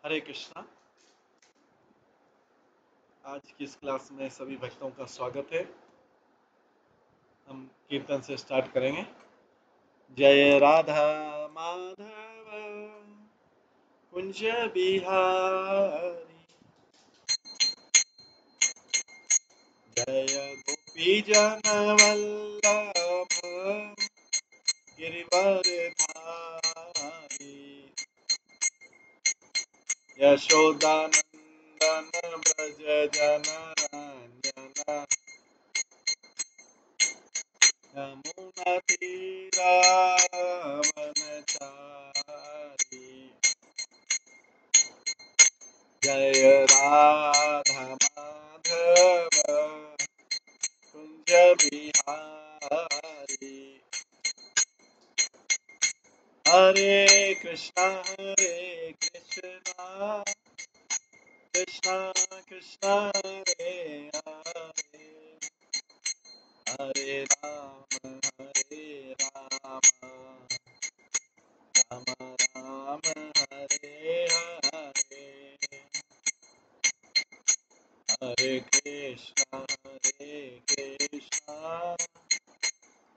हरे कृष्णा। आज की इस क्लास में सभी भक्तों का स्वागत है। हम कीर्तन से स्टार्ट करेंगे। जय राधा माधव कुंज बिहारी, जय गोपी जन वल्लभ गिरिवर धारी, यशोदानंदन ब्रज जनरंजन, यमुना तीरावनचारी, जय राधा माधव कुंज बिहारी। हरे कृष्णा कृष्णा कृष्णा हरे हरे, हरे राम राम राम हरे हरे, हरे कृष्णा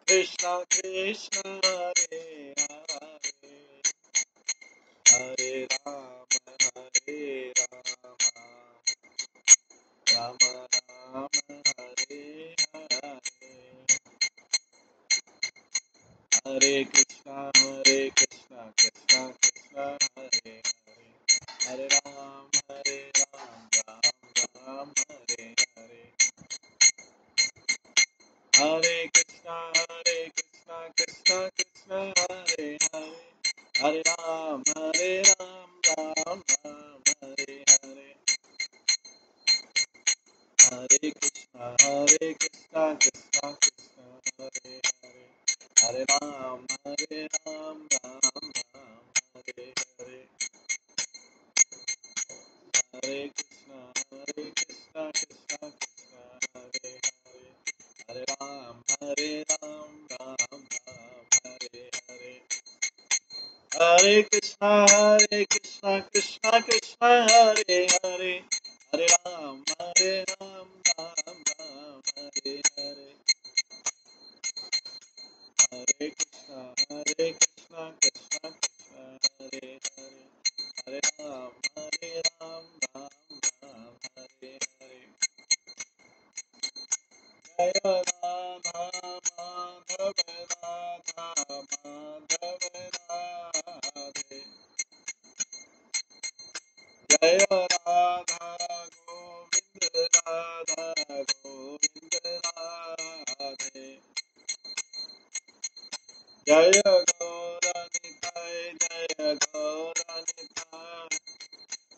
कृष्णा कृष्णा हरे हरे, हरे राम राम राम हरे हरे, हरे कृष्णा कृष्णा कृष्णा हरे हरे, हरे राम राम राम हरे हरे, हरे कृष्णा कृष्णा कृष्णा हरे हरे, हरे राम राम हरे हरे, हरे कृष्णा कृष्णा कृष्णा हरे हरे, हरे राम राम हरे हरे, हरे कृष्णा कृष्णा कृष्णा हरे हरे, हरे राम राम हरे हरे, हरे कृष्णा कृष्णा कृष्णा हरे हरे, हरे राम राम हरे हरे, हरे कृष्णा कृष्णा कृष्णा हरे हरे, हरे राम राम हरे हरे, जय राधा माधव राधे, जय राधा गोविंद राधे, जय गौरनिताय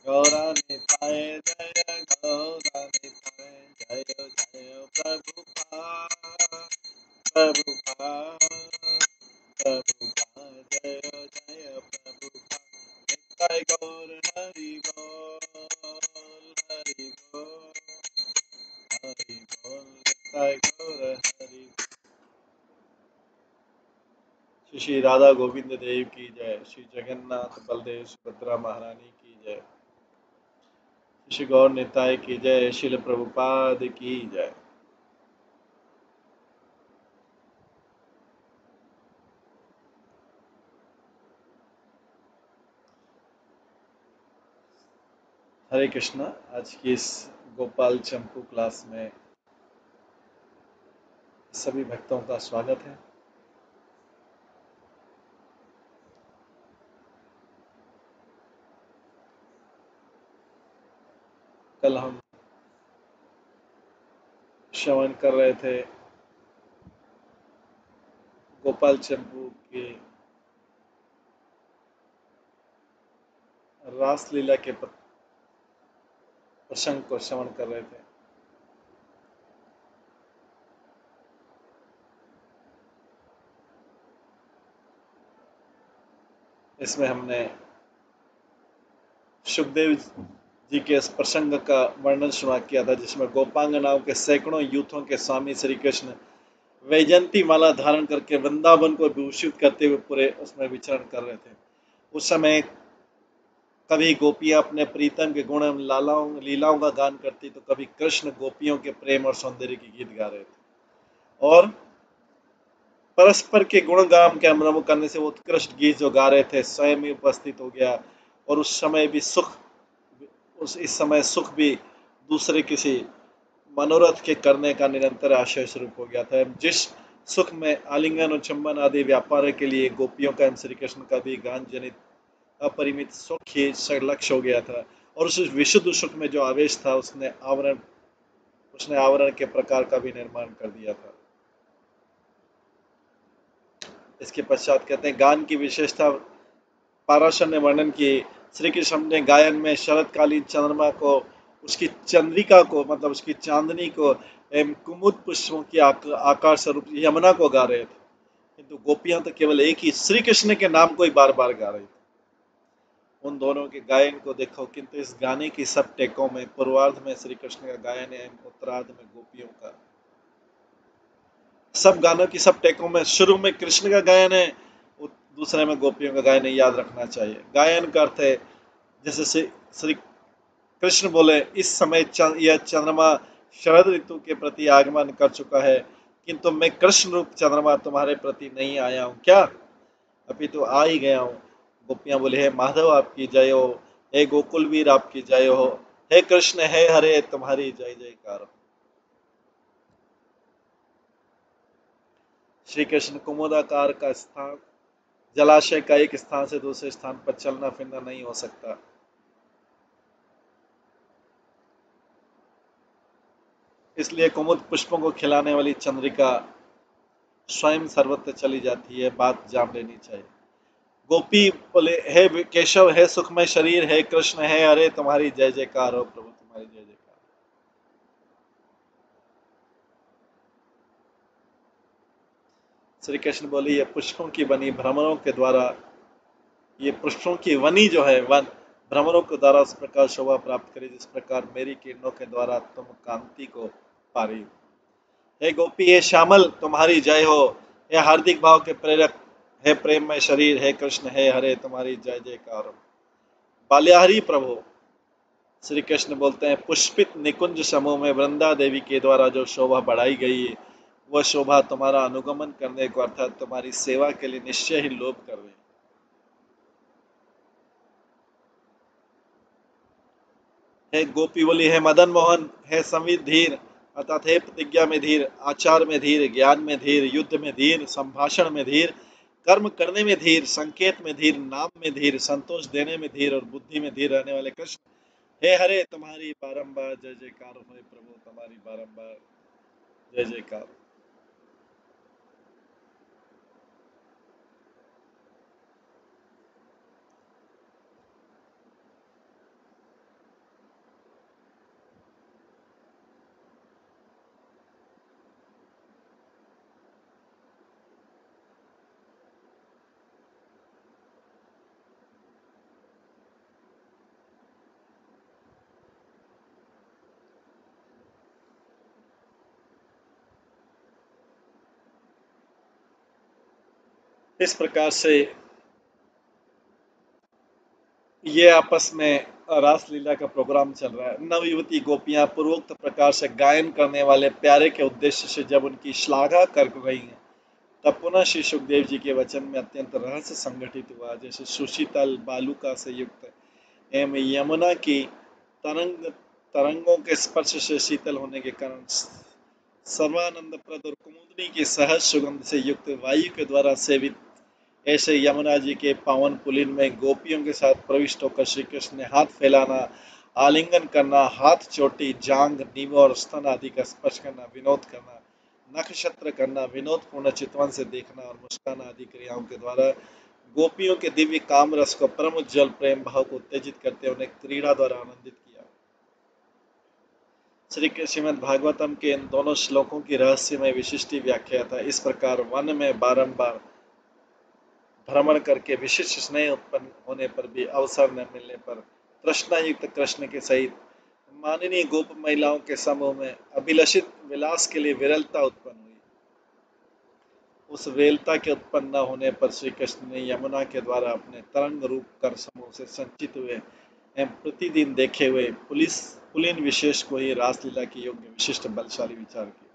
गौरनिताय जय गौरनिताय, जय जय प्रभुपाद जय जय प्रभुपाद, निताय गौर हरि बोल हरि बोल हरि बोल, निताय गौर हरि। श्री राधा गोविंद देव की जय, श्री जगन्नाथ बलदेव सुभद्रा महारानी की जय, श्री गौर निताय की जय, शिल प्रभुपाद की जय। हरे कृष्णा। आज की इस गोपाल चंपू क्लास में सभी भक्तों का स्वागत है। कल हम श्रवण कर रहे थे गोपाल चंपू के रासलीला के प्रसंग को श्रवण कर रहे थे। इसमें हमने सुखदेव जी के इस प्रसंग का वर्णन सुना किया था, जिसमें गोपांगनाओं के सैकड़ों यूथों के स्वामी श्री कृष्ण वैजंती माला धारण करके वृंदावन को विभूषित करते हुए पूरे उसमें विचरण कर रहे थे। उस समय कभी गोपियां अपने प्रीतम के गुण लीलाओं का गान करती, तो कभी कृष्ण गोपियों के प्रेम और सौंदर्य के गीत गा रहे थे। और परस्पर के गुणगान के अनुभव करने से वो उत्कृष्ट गीत जो गा रहे थे स्वयं ही उपस्थित हो गया, और उस समय भी सुख, इस समय सुख भी दूसरे किसी मनोरथ के करने का निरंतर आशय स्वरूप हो गया था। जिस सुख में आलिंगन और चुंबन आदि व्यापार के लिए गोपियों का एवं श्री कृष्ण का भी गान जनित अपरिमित सुख ही लक्ष्य हो गया था, और उस विशुद्ध सुख में जो आवेश था उसने आवरण के प्रकार का भी निर्माण कर दिया था। इसके पश्चात कहते हैं गान की विशेषता पाराशर ने वर्णन की। श्री कृष्ण ने गायन में शरतकालीन चंद्रमा को, उसकी चंद्रिका को, मतलब उसकी चांदनी को एवं कुमुद पुष्पों की आकार स्वरूप यमुना को गा रहे थे, किंतु गोपियां तो केवल एक ही श्री कृष्ण के नाम को ही बार बार गा रही थी। उन दोनों के गायन को देखो, किंतु इस गाने की सब टेकों में पूर्वार्ध में श्री कृष्ण का गायन है, उत्तरार्ध में गोपियों का। सब गानों की सब टेकों में शुरू में कृष्ण का गायन है, दूसरे में गोपियों का गायन है, याद रखना चाहिए। गायन का अर्थ है, जैसे श्री कृष्ण बोले, इस समय यह चंद्रमा शरद ऋतु के प्रति आगमन कर चुका है, किंतु मैं कृष्ण रूप चंद्रमा तुम्हारे प्रति नहीं आया हूँ क्या, अभी तो आ ही गया हूँ। गोपियां बोले, हे माधव आपकी जय हो, हे गोकुल वीर आपकी जय हो, हे कृष्ण हे हरे तुम्हारी जय जयकार। श्री कृष्ण कुमुदाकार का स्थान, जलाशय का एक स्थान से दूसरे स्थान पर चलना फिरना नहीं हो सकता। इसलिए कुमुद पुष्पों को खिलाने वाली चंद्रिका स्वयं सर्वत्र चली जाती है, बात जान लेनी चाहिए। गोपी बोले, हे केशव हे सुखमय शरीर, हे कृष्ण हे हरे तुम्हारी जय जयकार हो, प्रभु तुम्हारी जय जयकार। श्री कृष्ण बोली, ये पुष्पों की बनी भ्रमरों के द्वारा, ये पुष्पों की वनी जो है वन भ्रमरों के द्वारा उस प्रकार शोभा प्राप्त करे जिस प्रकार मेरी किरणों के द्वारा तुम कांति को पारी। हे गोपी हे श्यामल तुम्हारी जय हो, हे हार्दिक भाव के प्रेरक, हे प्रेम में शरीर, हे कृष्ण हे हरे तुम्हारी जय जयकार हो। बाल्याहरि प्रभु श्री कृष्ण बोलते हैं, पुष्पित निकुंज समूह में वृंदा देवी के द्वारा जो शोभा बढ़ाई गई है, वह शोभा तुम्हारा अनुगमन करने को अर्थात तुम्हारी सेवा के लिए निश्चय ही लोभ कर रही है। हे गोपी बोली, हे मदन मोहन, हे संवित धीर, अर्थात हे प्रतिज्ञा में धीर, आचार में धीर, ज्ञान में धीर, युद्ध में धीर, संभाषण में धीर, कर्म करने में धीर, संकेत में धीर, नाम में धीर, संतोष देने में धीर और बुद्धि में धीर रहने वाले कृष्ण हे हरे तुम्हारी बारंबार जय जयकार हो, प्रभु तुम्हारी बारंबार जय जयकार। इस प्रकार से ये आपस में रासलीला का प्रोग्राम चल रहा है। नवयुवती गोपियां पूर्वोक्त प्रकार से गायन करने वाले प्यारे के उद्देश्य से जब उनकी श्लाघा कर रही हैं, तब पुनः श्री सुखदेव जी के वचन में अत्यंत रहस्य संगठित हुआ, जैसे सुशीतल बालुका से युक्त एवं यमुना की तरंगों के स्पर्श से शीतल होने के कारण सर्वानंद प्रद और कुमुदनी की सहज सुगंध से युक्त वायु के द्वारा सेवित, ऐसे यमुना जी के पावन पुलिन में गोपियों के साथ प्रविष्ट होकर श्री कृष्ण ने हाथ फैलाना, आलिंगन करना, हाथ चोटी, जांग, नींव और स्तन आदि का स्पर्श करना, विनोद करना, नक्षत्र करना, विनोद पूर्ण चितवन से देखना और मुस्कान आदि क्रियाओं के द्वारा गोपियों के दिव्य काम रस को परम उज्जवल प्रेम भाव को उत्तेजित करते उन्हें क्रीड़ा द्वारा आनंदित किया। श्री श्रीमद् भागवतम के इन दोनों श्लोकों की रहस्यमय विशिष्ट व्याख्या था। इस प्रकार वन में बारंबार भ्रमण करके विशिष्ट स्नेह उत्पन्न होने पर भी अवसर न मिलने पर तृष्णायुक्त कृष्ण के सहित माननीय गोप महिलाओं के समूह में अभिलषित विलास के लिए विरलता उत्पन्न हुई। उस वेलता के उत्पन्न न होने पर श्री कृष्ण ने यमुना के द्वारा अपने तरंग रूप कर समूह से संचित हुए एवं प्रतिदिन देखे हुए पुलिन विशेष को ही रासलीला के योग्य विशिष्ट बलशाली विचार किया।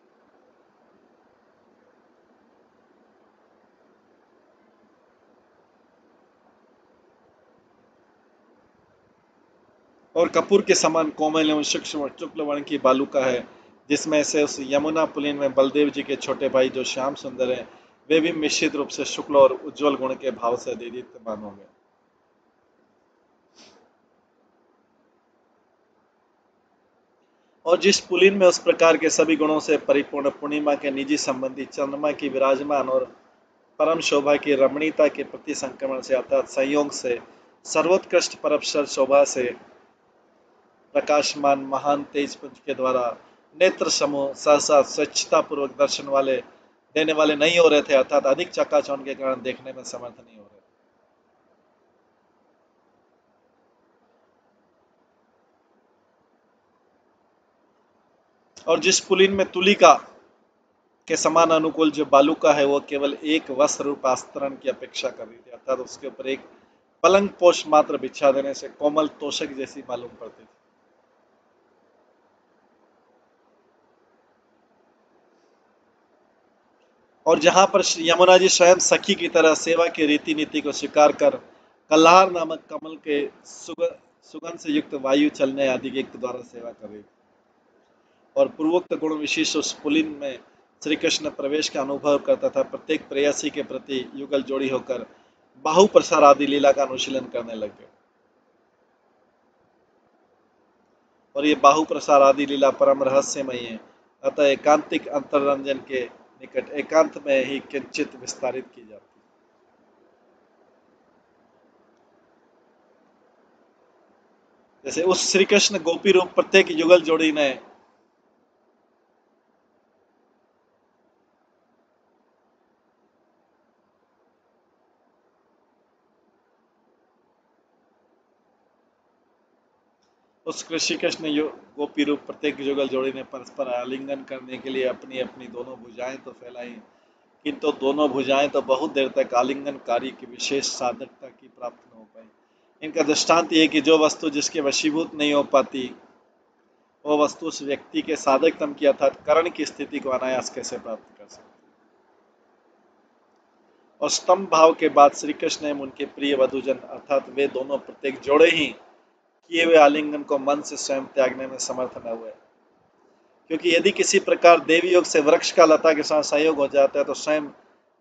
और कपूर के समान कोमल एवं सूक्ष्म शुक्ल वर्ण की बालुका है, जिसमें से उस यमुना पुलिन में बलदेव जी के छोटे भाई जो श्याम सुंदर हैं, वे भी निश्चित रूप से शुक्ल और उज्जवल गुण के भाव से दीप्तमान होंगे। और जिस पुलिन में उस प्रकार के सभी गुणों से परिपूर्ण पूर्णिमा के निजी संबंधी चंद्रमा की विराजमान और परम शोभा की रमणीयता के प्रति संक्रमण से अर्थात संयोग से सर्वोत्कृष्ट परपसर शोभा से प्रकाशमान महान तेज पुंज के द्वारा नेत्र समूह सहसा स्वच्छता पूर्वक दर्शन वाले देने वाले नहीं हो रहे थे, अर्थात अधिक चकाचौंध के कारण देखने में समर्थ नहीं हो रहे। और जिस पुलिन में तुलिका के समान अनुकूल जो बालुका है, वो केवल एक वस्त्र रूप आस्तरण की अपेक्षा कर रही थी, अर्थात उसके ऊपर एक पलंग पोष मात्र बिछा देने से कोमल तोषक जैसी मालूम पड़ती थी। और जहां पर यमुना जी स्वयं सखी की तरह सेवा की रीति नीति को स्वीकार कर कल्हार नामक कमल के सुगंध से युक्त वायु चलने आदि के द्वारा सेवा कर रही थी। और पूर्वोक्त गुण विशेष उस पुलिन में श्री कृष्ण प्रवेश का अनुभव करता था, प्रत्येक प्रेयसी के प्रति युगल जोड़ी होकर बाहु प्रसार आदि लीला का अनुशीलन करने लग गए। और ये बाहु प्रसार आदि लीला परम रहस्यमयी है, अतः एकांतिक अंतररंजन के निकट एकांत में ही किंचित विस्तारित की जाती है। जैसे उस श्री कृष्ण गोपी रूप प्रत्येक युगल जोड़ी ने उस श्री कृष्ण गोपी रूप प्रत्येक युगल जोड़ी ने परस्पर आलिंगन करने के लिए अपनी अपनी दोनों भुजाएं तो फैलाई, किंतु दोनों भुजाएं तो बहुत देर तक आलिंगन कार्य की विशेष साधकता की प्राप्त न हो पाई। इनका दृष्टांत ये कि जो वस्तु जिसके वशीभूत नहीं हो पाती, वो वस्तु उस व्यक्ति के साधकतम की अर्थात करण की स्थिति को अनायास कैसे प्राप्त कर सकती। और स्तंभ भाव के बाद श्री कृष्ण एवं उनके प्रिय वधुजन अर्थात वे दोनों प्रत्येक जोड़े ही किए हुए आलिंगन को मन से स्वयं त्यागने में समर्थ न हुए, क्योंकि यदि किसी प्रकार देवी योग से वृक्ष का लता के साथ सहयोग हो जाता है तो स्वयं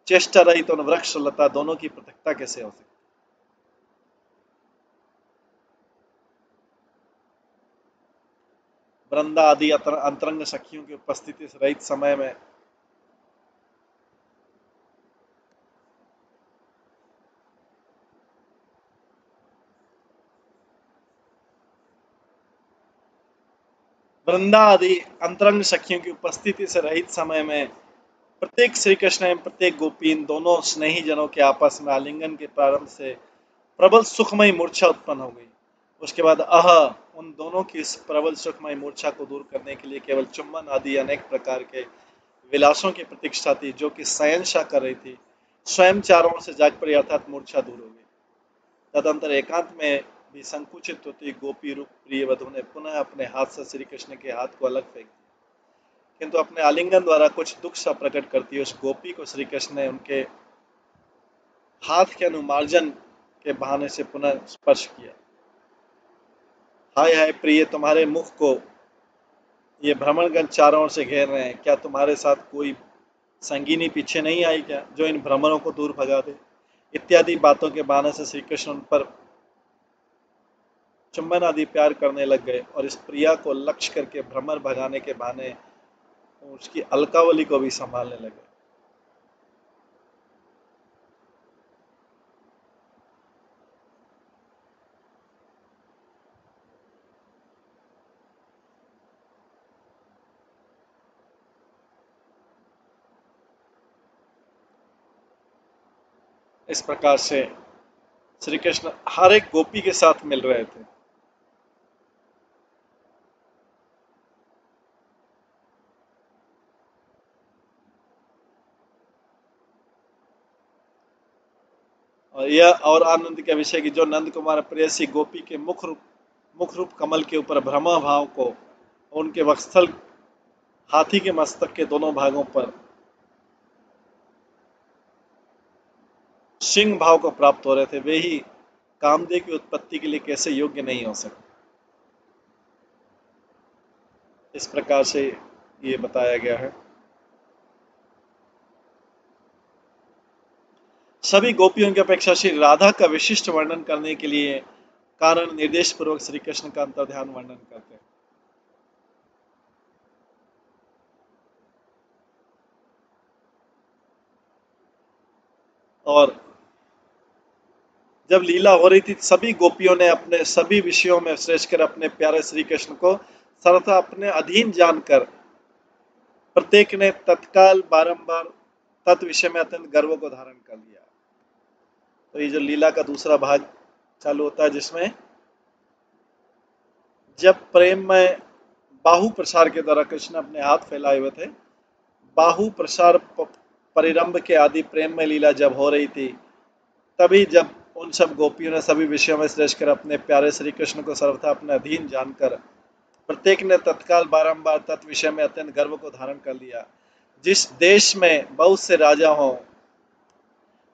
चेष्टा रहित तो वृक्ष लता दोनों की पृथकता कैसे हो सकती। वृंदा आदि अंतरंग सखियों की उपस्थिति से रहित समय में वृंदा आदि अंतरंग सखियों की उपस्थिति से रहित समय में प्रत्येक श्री कृष्ण एवं प्रत्येक गोपी इन दोनों स्नेही जनों के आपस में आलिंगन के प्रारंभ से प्रबल सुखमयी मूर्छा उत्पन्न हो गई। उसके बाद उन दोनों की इस प्रबल सुखमयी मूर्छा को दूर करने के लिए केवल चुम्बन आदि अनेक प्रकार के विलासों की प्रतीक्षा थी, जो कि शयनशाह कर रही थी, स्वयं चारों ओर से जाग पड़ी अर्थात मूर्छा दूर हो गई। तदंतर एकांत में भी संकुचित होती गोपी रूप प्रिय वधु ने पुनः अपने हाथ से श्री कृष्ण के हाथ को अलग फेंक दिया, किंतु अपने आलिंगन द्वारा कुछ दुख सा प्रकट करती है उस गोपी को श्री कृष्ण ने उनके हाथ के अनुमार्जन के बहाने से पुनः स्पर्श किया। हाय हाय प्रिय, तुम्हारे मुख को ये भ्रमणगण चारों ओर से घेर रहे हैं, क्या तुम्हारे साथ कोई संगीनी पीछे नहीं आई क्या, जो इन भ्रमरों को दूर भगा दे। इत्यादि बातों के बहाने से श्री कृष्ण उन पर चुंबन आदि प्यार करने लग गए और इस प्रिया को लक्ष्य करके भ्रमर भगाने के बहाने उसकी अलकावली को भी संभालने लगे। इस प्रकार से श्री कृष्ण हर एक गोपी के साथ मिल रहे थे। यह और आनंद के विषय की जो नंद कुमार प्रेयसी गोपी के मुख रूप कमल के ऊपर भ्रमा भाव को, उनके वक्षस्थल हाथी के मस्तक के दोनों भागों पर सिंह भाव को प्राप्त हो रहे थे, वे ही कामदेव की उत्पत्ति के लिए कैसे योग्य नहीं हो सकते। इस प्रकार से ये बताया गया है। सभी गोपियों की अपेक्षा श्री राधा का विशिष्ट वर्णन करने के लिए कारण निर्देश पूर्वक श्री कृष्ण का अंतर्ध्यान वर्णन करते हैं। और जब लीला हो रही थी, सभी गोपियों ने अपने सभी विषयों में श्रेष्ठ कर अपने प्यारे श्री कृष्ण को सर्वथा अपने अधीन जानकर प्रत्येक ने तत्काल बारंबार तत् विषय में अत्यंत गर्व को धारण कर लिया। तो ये जो लीला का दूसरा भाग चालू होता है, जिसमें जब प्रेम में बाहु प्रसार के द्वारा कृष्ण अपने हाथ फैलाए हुए थे, बाहु प्रसार परिरंभ के आदि प्रेम में लीला जब हो रही थी, तभी जब उन सब गोपियों ने सभी विषयों में श्रेष्ठ कर अपने प्यारे श्री कृष्ण को सर्वथा अपने अधीन जानकर प्रत्येक ने तत्काल बारंबार तत् विषय में अत्यंत गर्व को धारण कर लिया। जिस देश में बहुत से राजा हों,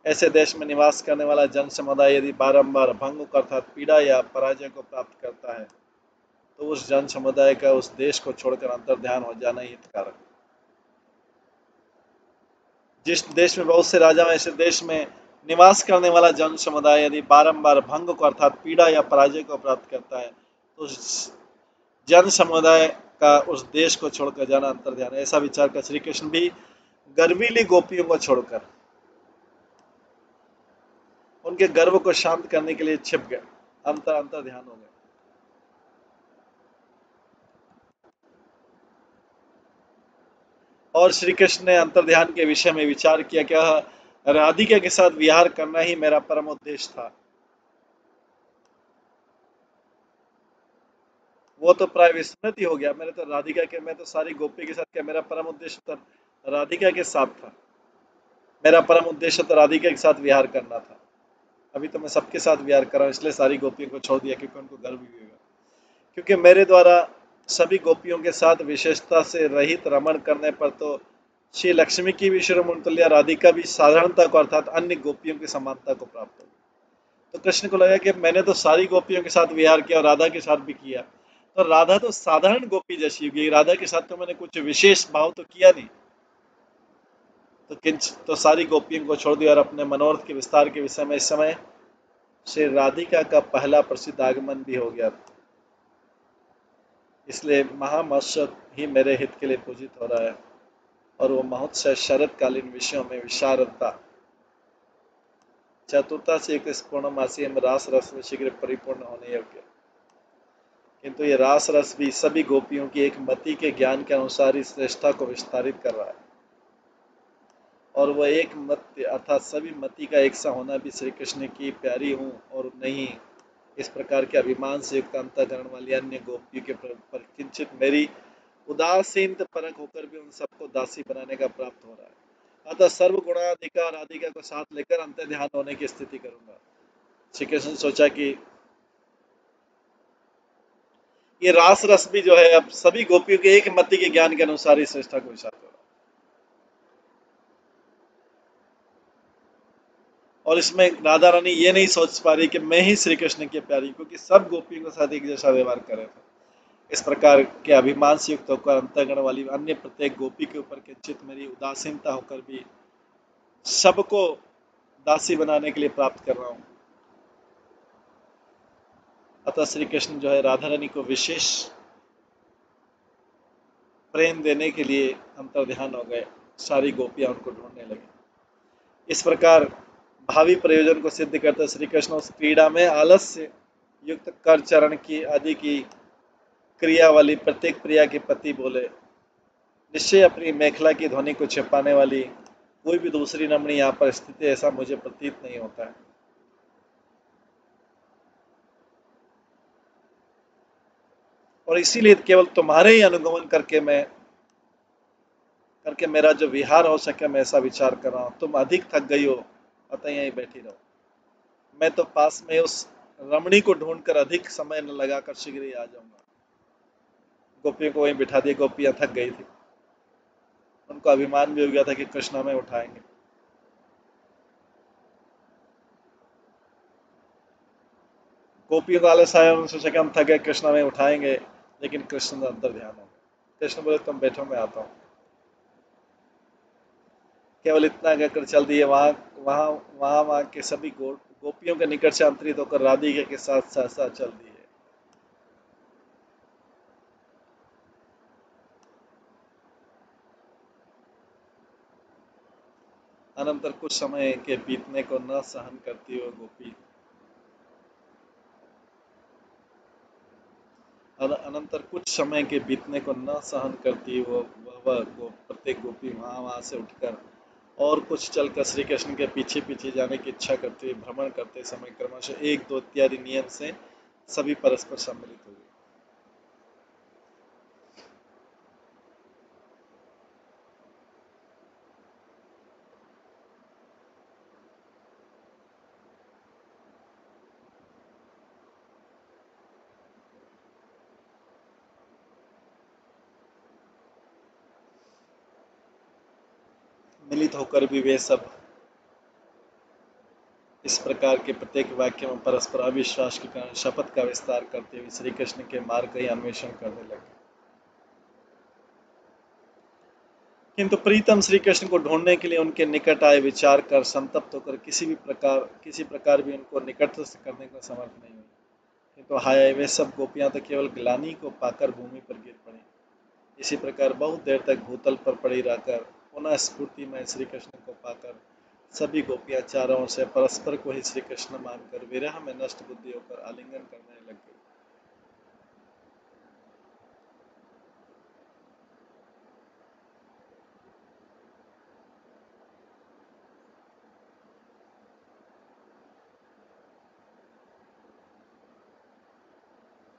ऐसे देश में निवास करने वाला जन समुदाय यदि बारंबार भंग अर्थात पीड़ा या पराजय को प्राप्त करता है, तो उस जन समुदाय का उस देश को छोड़कर अंतर्ध्यान हो जाना ही हितकारक। जिस देश में बहुत से राजा हैं, ऐसे देश में निवास करने वाला जन समुदाय यदि बारंबार भंग को अर्थात पीड़ा या पराजय को प्राप्त करता है, तो उस जन समुदाय का उस देश को छोड़कर जाना अंतर्ध्यान। ऐसा विचार कर श्री कृष्ण भी गर्वीली गोपियों को छोड़कर उनके गर्व को शांत करने के लिए छिप गए, अंतर्ध्यान हो गए। और श्री कृष्ण ने अंतर्ध्यान के विषय में विचार किया कि राधिका के साथ विहार करना ही मेरा परम उद्देश्य था। वो तो प्राय विस्मृत ही हो गया। मैं तो सारी गोपी के साथ क्या, मेरा परम उद्देश्य तो राधिका के साथ था। मेरा परम उद्देश्य तो राधिका के साथ विहार करना था। अभी तो मैं सबके साथ विहार कर रहा हूँ, इसलिए सारी गोपियों को छोड़ दिया, क्योंकि उनको गर्व भी होगा। क्योंकि मेरे द्वारा सभी गोपियों के साथ विशेषता से रहित रमण करने पर तो श्री लक्ष्मी की भी शिरोमणि राधिका भी साधारणता को अर्थात अन्य गोपियों की समानता को प्राप्त होगी। तो कृष्ण को लगा कि मैंने तो सारी गोपियों के साथ विहार किया और राधा के साथ भी किया, तो राधा तो साधारण गोपी जैसी होगी, राधा के साथ तो मैंने कुछ विशेष भाव तो किया नहीं। तो सारी गोपियों को छोड़ दिया और अपने मनोरथ के विस्तार के विषय में इस समय श्री राधिका का पहला प्रसिद्ध आगमन भी हो गया। इसलिए महामहोत्सव ही मेरे हित के लिए पूजित हो रहा है, और वो महोत्सव शरतकालीन विषयों में विशारदता चतुरता से एक पूर्णमासी में रास रस में शीघ्र परिपूर्ण होने योग्य। किंतु ये रास रस भी सभी गोपियों की एक मति के ज्ञान के अनुसार ही श्रेष्ठता को विस्तारित कर रहा है, और वह एक मत अर्थात सभी मति का एक सा होना भी श्री कृष्ण की प्यारी हूँ और नहीं, इस प्रकार के अभिमान से युक्त अंतःकरण वाली अन्य गोपियों के पर किंचित मेरी उदासीन परक होकर भी उन सबको दासी बनाने का प्राप्त हो रहा है। अतः सर्व गुणाधिकार राधिका को साथ लेकर अंतर ध्यान होने की स्थिति करूंगा। श्री कृष्ण सोचा कि ये रास रस भी जो है अब सभी गोपियों के एक मति के ज्ञान के अनुसार ही श्रेष्ठता को विचार हो रहा है, और इसमें राधा रानी ये नहीं सोच पा रही कि मैं ही श्री कृष्ण की प्यारी, क्योंकि सब गोपियों के साथ एक जैसा व्यवहार कर रहे थे। इस प्रकार के अभिमान से युक्त होकर अंतर्गण वाली अन्य प्रत्येक गोपी के ऊपर किंचित मेरी उदासीनता होकर भी सबको दासी बनाने के लिए प्राप्त कर रहा हूं। अतः श्री कृष्ण जो है राधा रानी को विशेष प्रेम देने के लिए अंतर्ध्यान हो गए। सारी गोपियां उनको ढूंढने लगी। इस प्रकार भावी प्रयोजन को सिद्ध करते श्री कृष्ण उस क्रीड़ा में आलस्य युक्त कर चरण की आदि की क्रिया वाली प्रत्येक प्रिया के पति बोले, निश्चय अपनी मेखला की ध्वनि को छिपाने वाली कोई भी दूसरी रमणी यहाँ पर स्थित है, ऐसा मुझे प्रतीत नहीं होता है। और इसीलिए केवल तुम्हारे ही अनुगमन करके मेरा जो विहार हो सके, मैं ऐसा विचार कर रहा हूँ। तुम अधिक थक गई हो, अतः यहीं बैठी रहो। मैं तो पास में उस रमणी को ढूंढकर अधिक समय न लगाकर शीघ्र ही आ जाऊंगा। गोपियों को वहीं बिठा दिया, गोपियां थक गई थी। उनको अभिमान भी हो गया था कि कृष्ण हमें उठाएंगे। गोपियों का आलस आया, उन्होंने सोचा कि हम थक गए, कृष्ण हमें उठाएंगे, लेकिन कृष्ण अंदर ध्यान हो गया। कृष्ण बोले तुम बैठो, मैं आता हूँ। केवल इतना कहकर चल दिए। वहां के सभी गोपियों के निकट से अंतरित होकर राधिका के साथ सहसा चल दिए। अनंतर कुछ समय के बीतने को न सहन करती हुई गोपी अनंतर कुछ समय के बीतने को न सहन करती प्रत्येक गोपी वहां से उठकर और कुछ चलकर श्री कृष्ण के पीछे पीछे जाने की इच्छा करते हुए भ्रमण करते समय क्रमशः एक दो इत्यादि नियम से सभी परस्पर सम्मिलित हो गए। मिलित होकर भी वे सब इस प्रकार के प्रत्येक वाक्य में परस्पर अविश्वास के कारण शपथ का विस्तार करते हुए श्री कृष्ण के मार्ग का ही अन्वेषण करने लगे। किंतु प्रीतम श्री कृष्ण को ढूंढने के लिए उनके निकट आए विचार कर संतप्त होकर किसी प्रकार भी उनको निकटस्थ करने का समर्थ नहीं हुई। किंतु हाय, वे सब गोपियां तो केवल ग्लानि को पाकर भूमि पर गिर पड़ी। इसी प्रकार बहुत देर तक भूतल पर पड़ी रहकर पुनः स्फूर्ति में श्री कृष्ण को पाकर सभी गोपियां चारों ओर से परस्पर को ही श्री कृष्ण मानकर विरह में नष्ट बुद्धि होकर आलिंगन करने लग गई।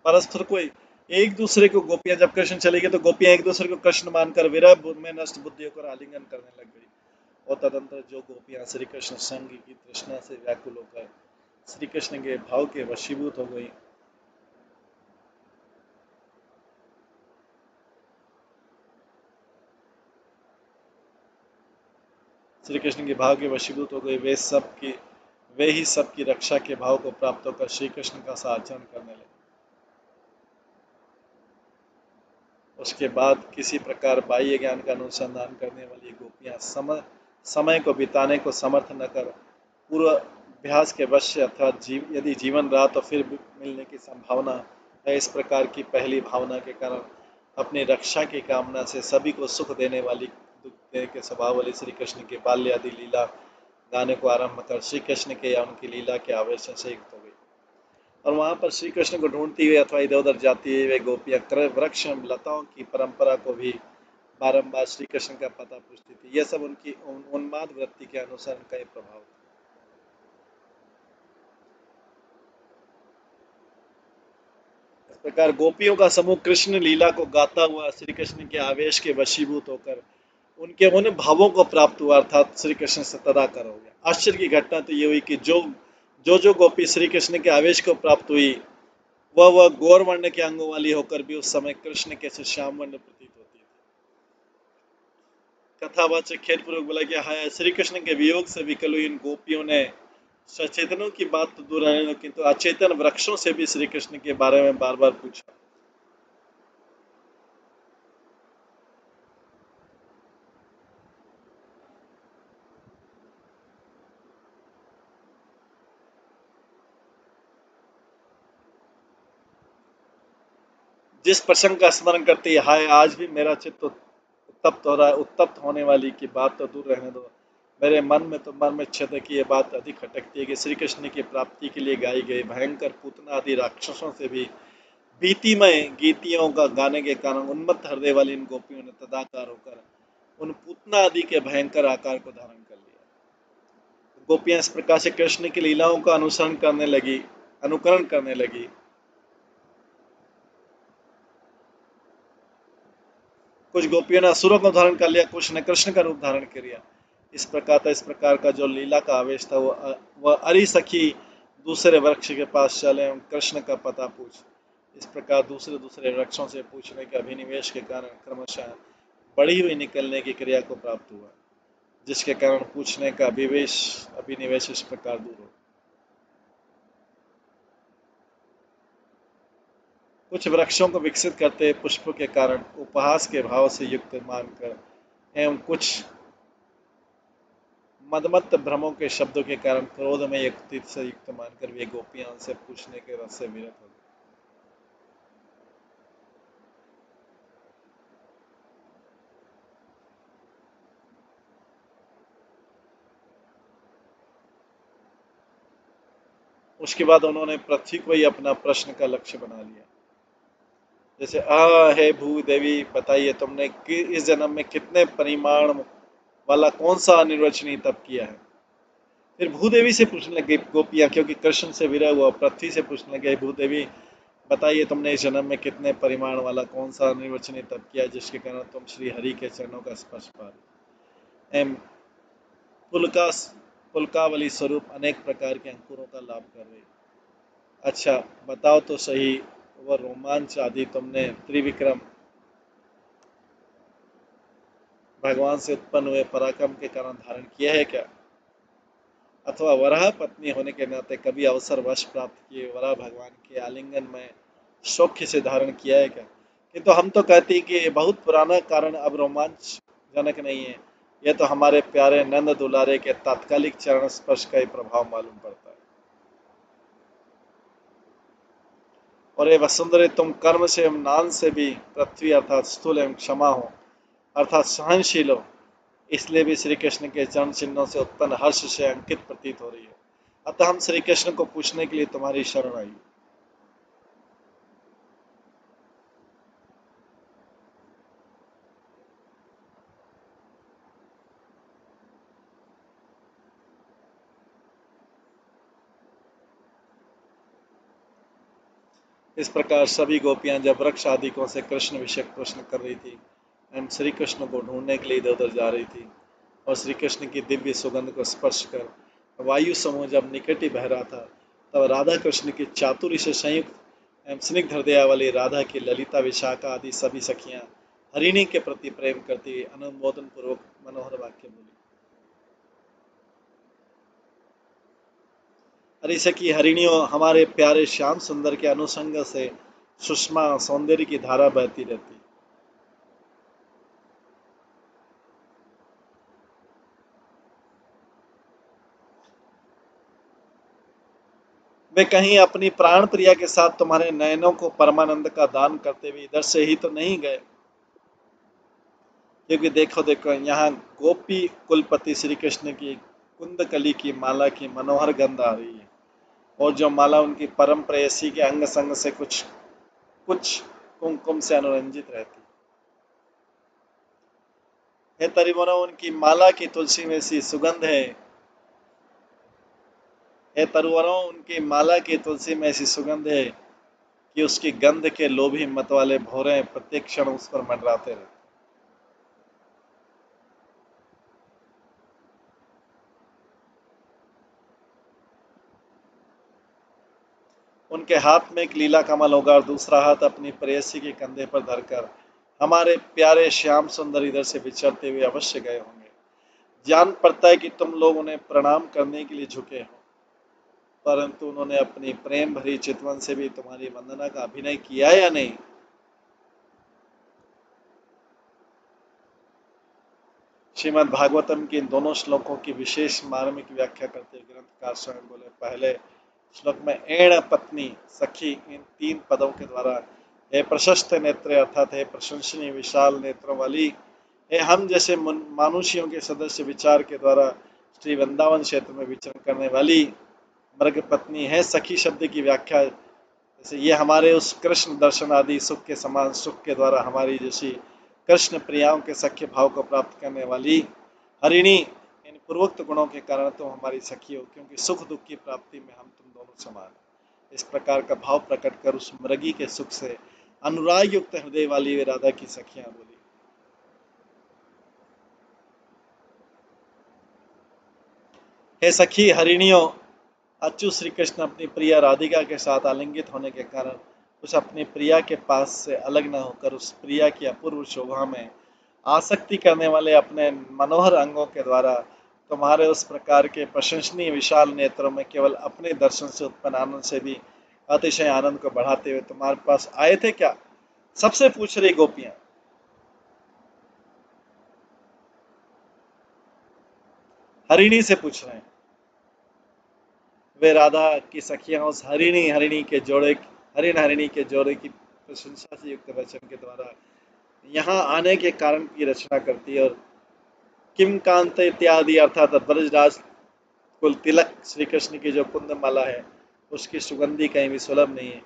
परस्पर को एक दूसरे को गोपियां जब कृष्ण चली गई तो गोपियां एक दूसरे को कृष्ण मानकर विरह में नष्ट बुद्धि होकर आलिंगन करने लग गई। और तदंतर जो गोपियां श्री कृष्ण संग की तृष्णा से व्याकुल होकर श्री कृष्ण के भाव के वशीभूत हो गई, श्री कृष्ण के भाव के वशीभूत हो गए, वे ही सब की रक्षा के भाव को प्राप्त होकर श्री कृष्ण का आचरण करने लगे। उसके बाद किसी प्रकार बाह्य ज्ञान का अनुसंधान करने वाली गोपियां समय को बिताने को समर्थ न कर पूर्व अभ्यास के वश अथवा यदि जीवन रहा तो फिर मिलने की संभावना है, इस प्रकार की पहली भावना के कारण अपनी रक्षा की कामना से सभी को सुख देने वाली दुख देने के स्वभाव वाली श्री कृष्ण के बाल्य आदि लीला गाने को आरंभ कर श्री कृष्ण के या उनकी लीला के आवेश से युक्त हो गई। और वहां पर श्री कृष्ण को ढूंढती हुई अथवा इधर उधर जाती हुई वे गोपियां वृक्ष लताओं की परंपरा को भी बारंबार श्री कृष्ण का पता पूछती थी। यह सब उनकी उन्माद वृत्ति के अनुसरण का ही प्रभाव था। इस प्रकार गोपियों का समूह कृष्ण लीला को गाता हुआ श्री कृष्ण के आवेश के वशीभूत होकर उनके उन भावों को प्राप्त हुआ, अर्थात श्री कृष्ण से तदाकर हो गया। आश्चर्य की घटना तो ये हुई कि जो गोपी श्री कृष्ण के आवेश को प्राप्त हुई वह गौर वर्ण के अंगों वाली होकर भी उस समय कृष्ण के श्याम वर्ण प्रतीत होती थी। कथावाचक खेदपूर्वक बोला कि हाय, श्री कृष्ण के वियोग से विकल हुई इन गोपियों ने सचेतनों की बात तो दूर रहने दो, किंतु अचेतन वृक्षों से भी श्री कृष्ण के बारे में बार बार पूछा। जिस प्रसंग का स्मरण करते ही हाय, आज भी मेरा चित्त उत्तप्त हो रहा है। उत्तप्त होने वाली की बात तो दूर रहने दो, मेरे मन में तो मर्म क्षत की यह बात अधिक खटकती है कि श्री कृष्ण की प्राप्ति के लिए गाई गई भयंकर पूतना आदि राक्षसों से भी भीतिमय गीतियों का गाने के कारण उन्मत्त हृदय वाली इन गोपियों ने तदाकार होकर उन पूतना आदि के भयंकर आकार को धारण कर लिया। गोपियां इस प्रकार से कृष्ण की लीलाओं का अनुकरण करने लगी। कुछ गोपियों ने असुरों का धारण कर लिया, कुछ ने कृष्ण का रूप धारण कर लिया। इस प्रकार का जो लीला का आवेश था वह अरि सखी दूसरे वृक्ष के पास चले एवं कृष्ण का पता पूछ। इस प्रकार दूसरे दूसरे वृक्षों से पूछने के अभिनिवेश के कारण क्रमशः बढ़ी हुई निकलने की क्रिया को प्राप्त हुआ, जिसके कारण पूछने का अभिनिवेश इस प्रकार दूर हो। कुछ वृक्षों को विकसित करते पुष्प के कारण उपहास के भाव से युक्त मानकर एवं कुछ मदमत्त भ्रमों के शब्दों के कारण क्रोध में युक्ति से युक्त मानकर वे गोपियां उनसे पूछने के रस से विरत हो गई। उसके बाद उन्होंने पृथ्वी को ही अपना प्रश्न का लक्ष्य बना लिया। जैसे हे भूदेवी, बताइए तुमने इस जन्म में कितने परिमाण वाला कौन सा अनिर्वचनीय तप किया है। फिर भूदेवी से पूछने लगे गोपियां, क्योंकि कृष्ण से विरह हुआ, पृथ्वी से पूछने लगे भूदेवी बताइए तुमने इस जन्म में कितने परिमाण वाला कौन सा अनिर्वचनीय तप किया जिसके कारण तुम श्री हरि के चरणों का स्पर्श पा रहे। एम पुलका पुलकावली स्वरूप अनेक प्रकार के अंकुरों का लाभ कर रही। अच्छा बताओ तो सही, वह रोमांच आदि तुमने त्रिविक्रम भगवान से उत्पन्न हुए पराक्रम के कारण धारण किया है क्या, अथवा वराह पत्नी होने के नाते कभी अवसर वश प्राप्त किए वराह भगवान के आलिंगन में सौख्य से धारण किया है क्या। किंतु हम तो कहते हैं कि ये बहुत पुराना कारण अब रोमांचजनक नहीं है, यह तो हमारे प्यारे नंद दुलारे के तात्कालिक चरण स्पर्श का ही प्रभाव मालूम पड़ता है। और ये वसुंधरे, तुम कर्म से एवं नान से भी पृथ्वी अर्थात स्थूल एवं क्षमा हो अर्थात सहनशील हो, इसलिए भी श्री कृष्ण के चरण चिन्हों से उत्पन्न हर्ष से अंकित प्रतीत हो रही है। अतः हम श्री कृष्ण को पूछने के लिए तुम्हारी शरण आई। इस प्रकार सभी गोपियां जब वृक्ष आदिकों से कृष्ण विषय प्रश्न कर रही थी एवं श्री कृष्ण को ढूंढने के लिए इधर उधर जा रही थी, और श्री कृष्ण की दिव्य सुगंध को स्पर्श कर वायु समूह जब निकट ही बह रहा था, तब राधा कृष्ण की चातुर्य से संयुक्त एवं स्निग्ध हृदय वाली राधा की ललिता विशाखा आदि सभी सखियां हरिणी के प्रति प्रेम करती हुई अनुमोदन पूर्वक मनोहर वाक्य बोली। अरे सखी हरिणियों, हमारे प्यारे श्याम सुंदर के अनुसंग से सुषमा सौंदर्य की धारा बहती रहती। वे कहीं अपनी प्राण प्रिया के साथ तुम्हारे नयनों को परमानंद का दान करते हुए इधर से ही तो नहीं गए, क्योंकि देखो देखो यहाँ गोपी कुलपति श्री कृष्ण की कुंदकली की माला की मनोहर गंध आ रही है, और जो माला उनकी परम प्रेयसी के अंग संग से कुछ कुछ कुमकुम से अनुरंजित रहती है। तरिवनो, उनकी माला की तुलसी में सी सुगंध है। हे तरुवरों, उनकी माला की तुलसी में ऐसी सुगंध है कि उसकी गंध के लोभी मत वाले भौरे प्रत्येक क्षण उस पर मंडराते रहते। उनके हाथ में एक लीला कमल होगा और दूसरा हाथ अपनी प्रेयसी के कंधे पर धरकर हमारे प्यारे श्याम सुंदर इधर से विचरते हुए अवश्य गए होंगे। जान पड़ता है कि तुम लोग उन्हें प्रणाम करने के लिए झुके हो, परंतु उन्होंने अपनी प्रेम भरी चितवन से भी तुम्हारी वंदना का अभिनय किया या नहीं। श्रीमद् भागवतम के इन दोनों श्लोकों की विशेष मार्मिक व्याख्या करते हुए ग्रंथकार स्वयं बोले, पहले श्लोक में एण पत्नी सखी इन तीन पदों के द्वारा हे प्रशस्त नेत्र अर्थात हे प्रशंसनीय विशाल नेत्रों वाली, हे हम जैसे मानुषियों के सदस्य विचार के द्वारा श्री वृंदावन क्षेत्र में विचरण करने वाली मृग पत्नी है। सखी शब्द की व्याख्या जैसे ये हमारे उस कृष्ण दर्शन आदि सुख के समान सुख के द्वारा हमारी जैसी कृष्ण प्रियाओं के सख्य भाव को प्राप्त करने वाली हरिणी, इन पूर्वोक्त गुणों के कारण तुम हमारी सखी हो, क्योंकि सुख दुख की प्राप्ति में हम तुम दोनों समान हैं। इस प्रकार का भाव प्रकट कर उस मृगी के सुख से अनुराग युक्त हृदय वाली वे राधा की सखियां बोली, हे सखी हरिणियों, अच्युत श्री कृष्ण अपनी प्रिया राधिका के साथ आलिंगित होने के कारण उस अपनी प्रिया के पास से अलग न होकर उस प्रिया की अपूर्व शोभा में आसक्ति करने वाले अपने मनोहर अंगों के द्वारा तुम्हारे उस प्रकार के प्रशंसनीय विशाल नेत्रों में केवल अपने दर्शन से उत्पन्न आनंद से भी अतिशय आनंद को बढ़ाते हुए तुम्हारे पास आए थे क्या? सबसे पूछ रही गोपियां। हरिणी से पूछ रहे हैं। वे राधा की सखियां उस हरिणी हरिणी के जोड़े हरिण हरिणी के जोड़े की प्रशंसा से युक्त वचन के द्वारा यहाँ आने के कारण की रचना करती है। और किम कांत इत्यादि अर्थात ब्रजराज कुल तिलक श्री कृष्ण की जो कुंदमाला है उसकी सुगंधि कहीं भी सुलभ नहीं है।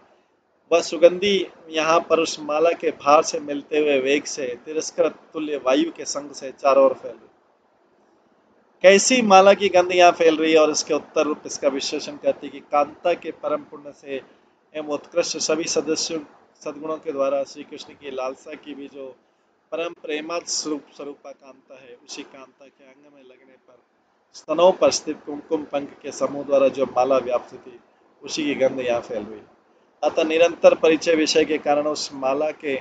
वह सुगंधि यहाँ पर उस माला के भार से मिलते हुए वेग से तिरस्कृत तुल्य वायु के संग से चारों ओर फैल रही। कैसी माला की गंध यहाँ फैल रही है। और इसके उत्तर रूप इसका विश्लेषण करती है कि कांता के परम पुण्य से एवं उत्कृष्ट सभी सदस्यों सद्गुणों के द्वारा श्री कृष्ण की लालसा की भी जो परम प्रेमाद स्वरूपा कांता है, उसी कांता के अंग में लगने पर स्तनों पर स्थित कुमकुम पंख के समूह द्वारा जो माला व्याप्त थी उसी की गंध यहाँ फैल रही। अतः निरंतर परिचय विषय के कारण उस माला के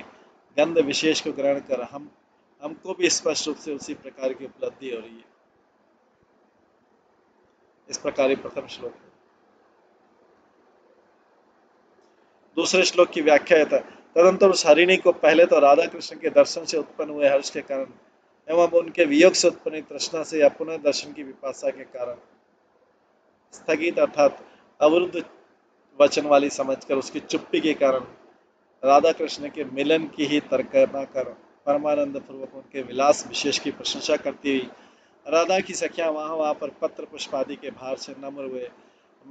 गंध विशेष को ग्रहण कर हमको भी स्पष्ट रूप से उसी प्रकार की उपलब्धि हो रही है। इस प्रकार ही प्रथम श्लोक है। दूसरे श्लोक की व्याख्या है तदंतर उस हरिणी को पहले तो राधा कृष्ण के दर्शन से उत्पन्न हुए हर्ष के कारण एवं उनके वियोग से उत्पन्न तृष्णा से या पुनः दर्शन की विपाशा के कारण स्थगित अर्थात अवरुद्ध वचन वाली समझकर उसकी चुप्पी के कारण राधा कृष्ण के मिलन की ही तर्कना कर परमानंद पूर्वक उनके विलास विशेष की प्रशंसा करती हुई राधा की सखियां वहां पर पत्र पुष्प आदि के भार से नम्र हुए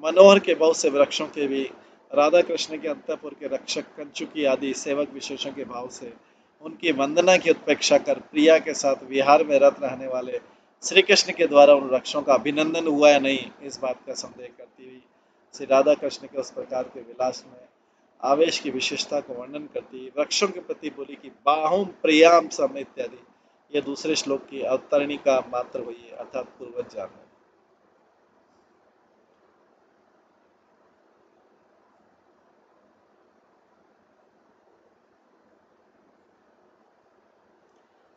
मनोहर के बहुत से वृक्षों के भी राधा कृष्ण के अंतपुर के रक्षक कंचुकी आदि सेवक विशेषों के भाव से उनकी वंदना की उत्पेक्षा कर प्रिया के साथ विहार में रत रहने वाले श्री कृष्ण के द्वारा उन वृक्षों का अभिनंदन हुआ या नहीं, इस बात का संदेह करती हुई श्री राधा कृष्ण के उस प्रकार के विलास में आवेश की विशेषता को वर्णन करती वृक्षों के प्रति बोली कि बाहुम प्रियाम सम इत्यादि। यह दूसरे श्लोक की अवतरणी का मात्र हुई है अर्थात पूर्वज जान।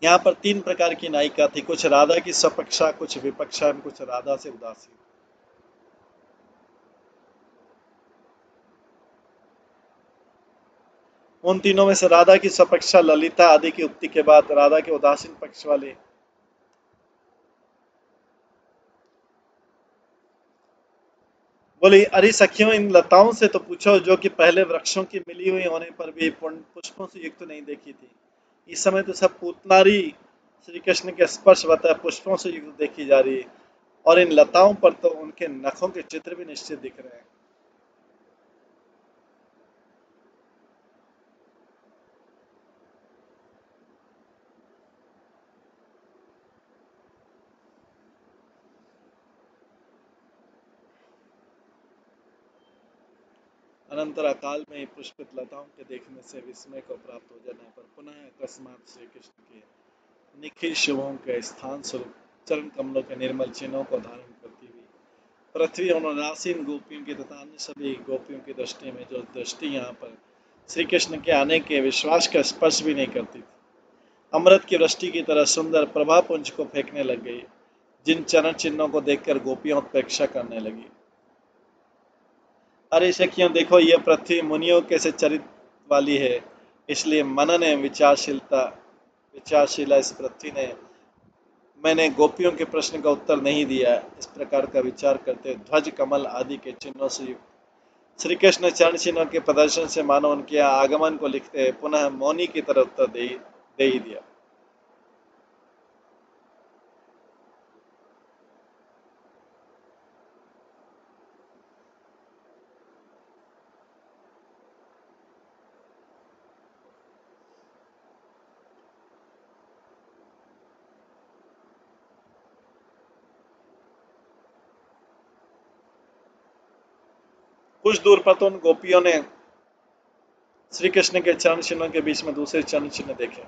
यहाँ पर तीन प्रकार की नायिका थी, कुछ राधा की सपक्षा, कुछ विपक्षा, कुछ राधा से उदासी। उन तीनों में से राधा की सपक्षा ललिता आदि की उक्ति के बाद राधा के उदासीन पक्ष वाले बोली, अरे सखियों इन लताओं से तो पूछो जो कि पहले वृक्षों की मिली हुई होने पर भी पुष्पों से युक्त नहीं देखी थी। इस समय तो सब पूतनारी श्री कृष्ण के स्पर्श बता पुष्पों से युक्त देखी जा रही है और इन लताओं पर तो उनके नखों के चित्र भी निश्चित दिख रहे हैं। अनंतर अकाल में ही पुष्पित लताओं के देखने से विस्मय को प्राप्त हो जाने पर पुनः अकस्मात श्री कृष्ण के निखिल शुभों के स्थान स्वरूप चरण कमलों के निर्मल चिन्हों को धारण करती हुई पृथ्वी और उदासीन गोपियों की तथा अन्य सभी गोपियों की दृष्टि में जो दृष्टि यहाँ पर श्री कृष्ण के आने के विश्वास का स्पर्श भी नहीं करती थी, अमृत की वृष्टि की तरह सुंदर प्रभा पुंज को फेंकने लग गई, जिन चरण चिन्हों को देखकर गोपियां उत्प्रेक्षा करने लगी। अरे सखियों देखो, यह पृथ्वी मुनियों के से चरित वाली है, इसलिए मनन एवं विचारशीला इस पृथ्वी ने मैंने गोपियों के प्रश्न का उत्तर नहीं दिया। इस प्रकार का विचार करते ध्वज कमल आदि के चिन्हों से युक्त श्री कृष्ण चरण चिन्हों के प्रदर्शन से मानो उनके आगमन को लिखते पुनः मौनी की तरह उत्तर दे ही दिया। कुछ दूर पर तो उन गोपियों ने श्री कृष्ण के चरण चिन्हों के बीच में दूसरे चरण चिन्ह देखे।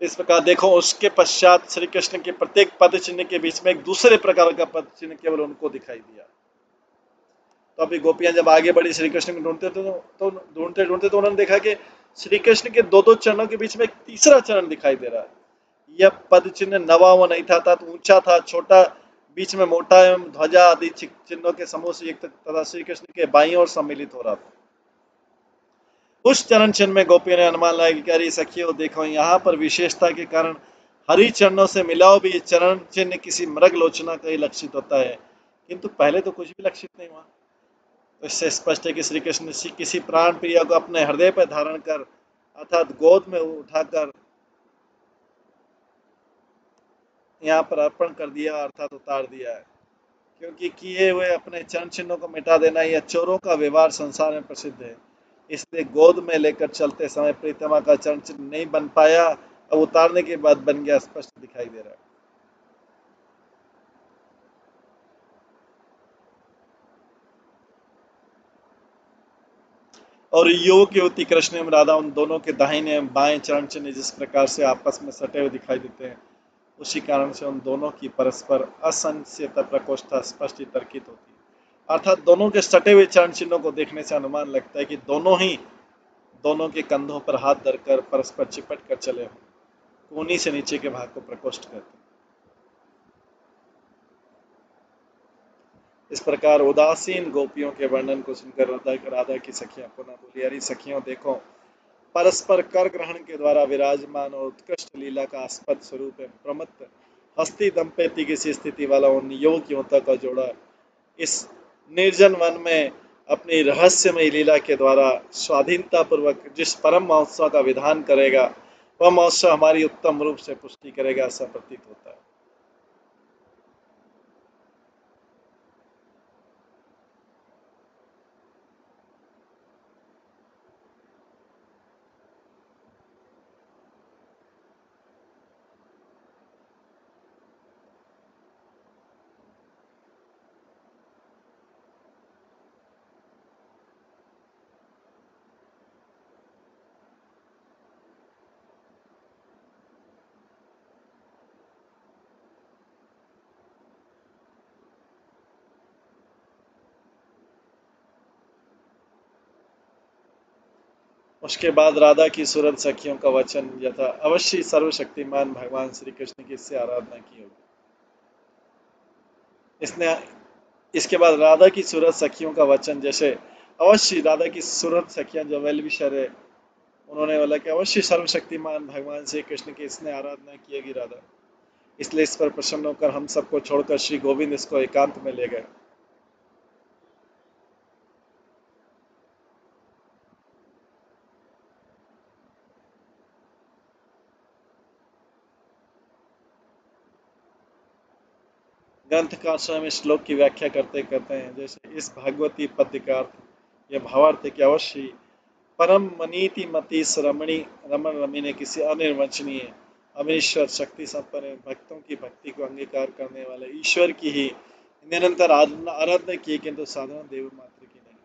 इस प्रकार देखो, उसके पश्चात श्री कृष्ण के प्रत्येक पद चिन्ह के बीच में एक दूसरे प्रकार का पद चिन्ह केवल उनको दिखाई दिया। तो अभी गोपियां जब आगे बढ़ी श्री कृष्ण को ढूंढते तो ढूंढते ढूंढते तो उन्होंने देखा कि श्री कृष्ण के दो दो चरणों के बीच में एक तीसरा चरण दिखाई दे रहा है। यह पद चिन्ह नवा हुआ नहीं था, ऊंचा था, छोटा, बीच में मोटा एवं ध्वजा आदि चिन्हों के समूह से युक्त तथा श्री कृष्ण के बाईं ओर सम्मिलित हो रहा था। उस चरण चिन्ह में गोपियों ने अनुमान लगाया कि अरे सखियों देखो, यहाँ पर विशेषता के कारण हरि चरणों से मिलाओ भी चरण चिन्ह किसी मृग लोचना का ही लक्षित होता है, किंतु पहले तो कुछ भी लक्षित नहीं हुआ। तो इससे स्पष्ट है कि श्री कृष्ण ने किसी प्राण प्रिय को अपने हृदय पर धारण कर अर्थात गोद में उठाकर यहाँ पर अर्पण कर दिया अर्थात उतार दिया है, क्योंकि किए हुए अपने चरण चिन्हों को मिटा देना यह चोरों का व्यवहार संसार में प्रसिद्ध है। इसलिए गोद में लेकर चलते समय प्रीतमा का चरण चिन्ह नहीं बन पाया, अब उतारने के बाद बन गया, स्पष्ट दिखाई दे रहा है। और युवक युवती कृष्ण एवं राधा उन दोनों के दाहिने एवं बाएं चरण चिन्ह जिस प्रकार से आपस में सटे हुए दिखाई देते हैं, उसी कारण से उन दोनों की परस्पर असंख्यता प्रकोष्ठा स्पष्ट तर्कित होती है। अर्थात दोनों के सटे हुए चरण चिन्हों को देखने से अनुमान लगता है कि दोनों के कंधों पर हाथ धरकर परस्पर चिपट कर चले हों, कोनी से नीचे के भाग को प्रकोष्ठ कहते हैं। इस प्रकार उदासीन गोपियों के वर्णन को सुनकर राधा की सखियां पुनः बोली, अरे सखियों देखो, परस्पर कर ग्रहण के द्वारा विराजमान और उत्कृष्ट लीला का आस्पद स्वरूप है प्रमत्त हस्ती दंपति की सी स्थिति वाला उन युवक युवता का जोड़ा इस निर्जन वन में अपनी रहस्यमय लीला के द्वारा स्वाधीनता पूर्वक जिस परम महोत्सव का विधान करेगा, वह महोत्सव हमारी उत्तम रूप से पुष्टि करेगा, ऐसा प्रतीत होता है। उसके बाद राधा की सूरत सखियों का वचन यथा अवश्य सर्वशक्तिमान भगवान श्री कृष्ण की इससे आराधना की होगी। इसने इसके बाद राधा की सूरत सखियों का वचन जैसे अवश्य राधा की सूरत सखियां जो वेल विशर है, उन्होंने बोला कि अवश्य सर्वशक्तिमान भगवान श्री कृष्ण की इसने आराधना किएगी राधा, इसलिए इस पर प्रसन्न होकर हम सबको छोड़कर श्री गोविंद इसको एकांत में ले गए। ग्रंथकार स्वयं इस श्लोक की व्याख्या करते कहते हैं, जैसे इस भागवती पद्य का अर्थ यह भावार्थ है कि अवश्य परम मनीति मति रमणी रमन रमी ने किसी अनिर्वचनीय अमीश्वर शक्ति संपन्न भक्तों की भक्ति को अंगीकार करने वाले ईश्वर की ही निरंतर आराधना की, किंतु साधारण देव मात्र की नहीं।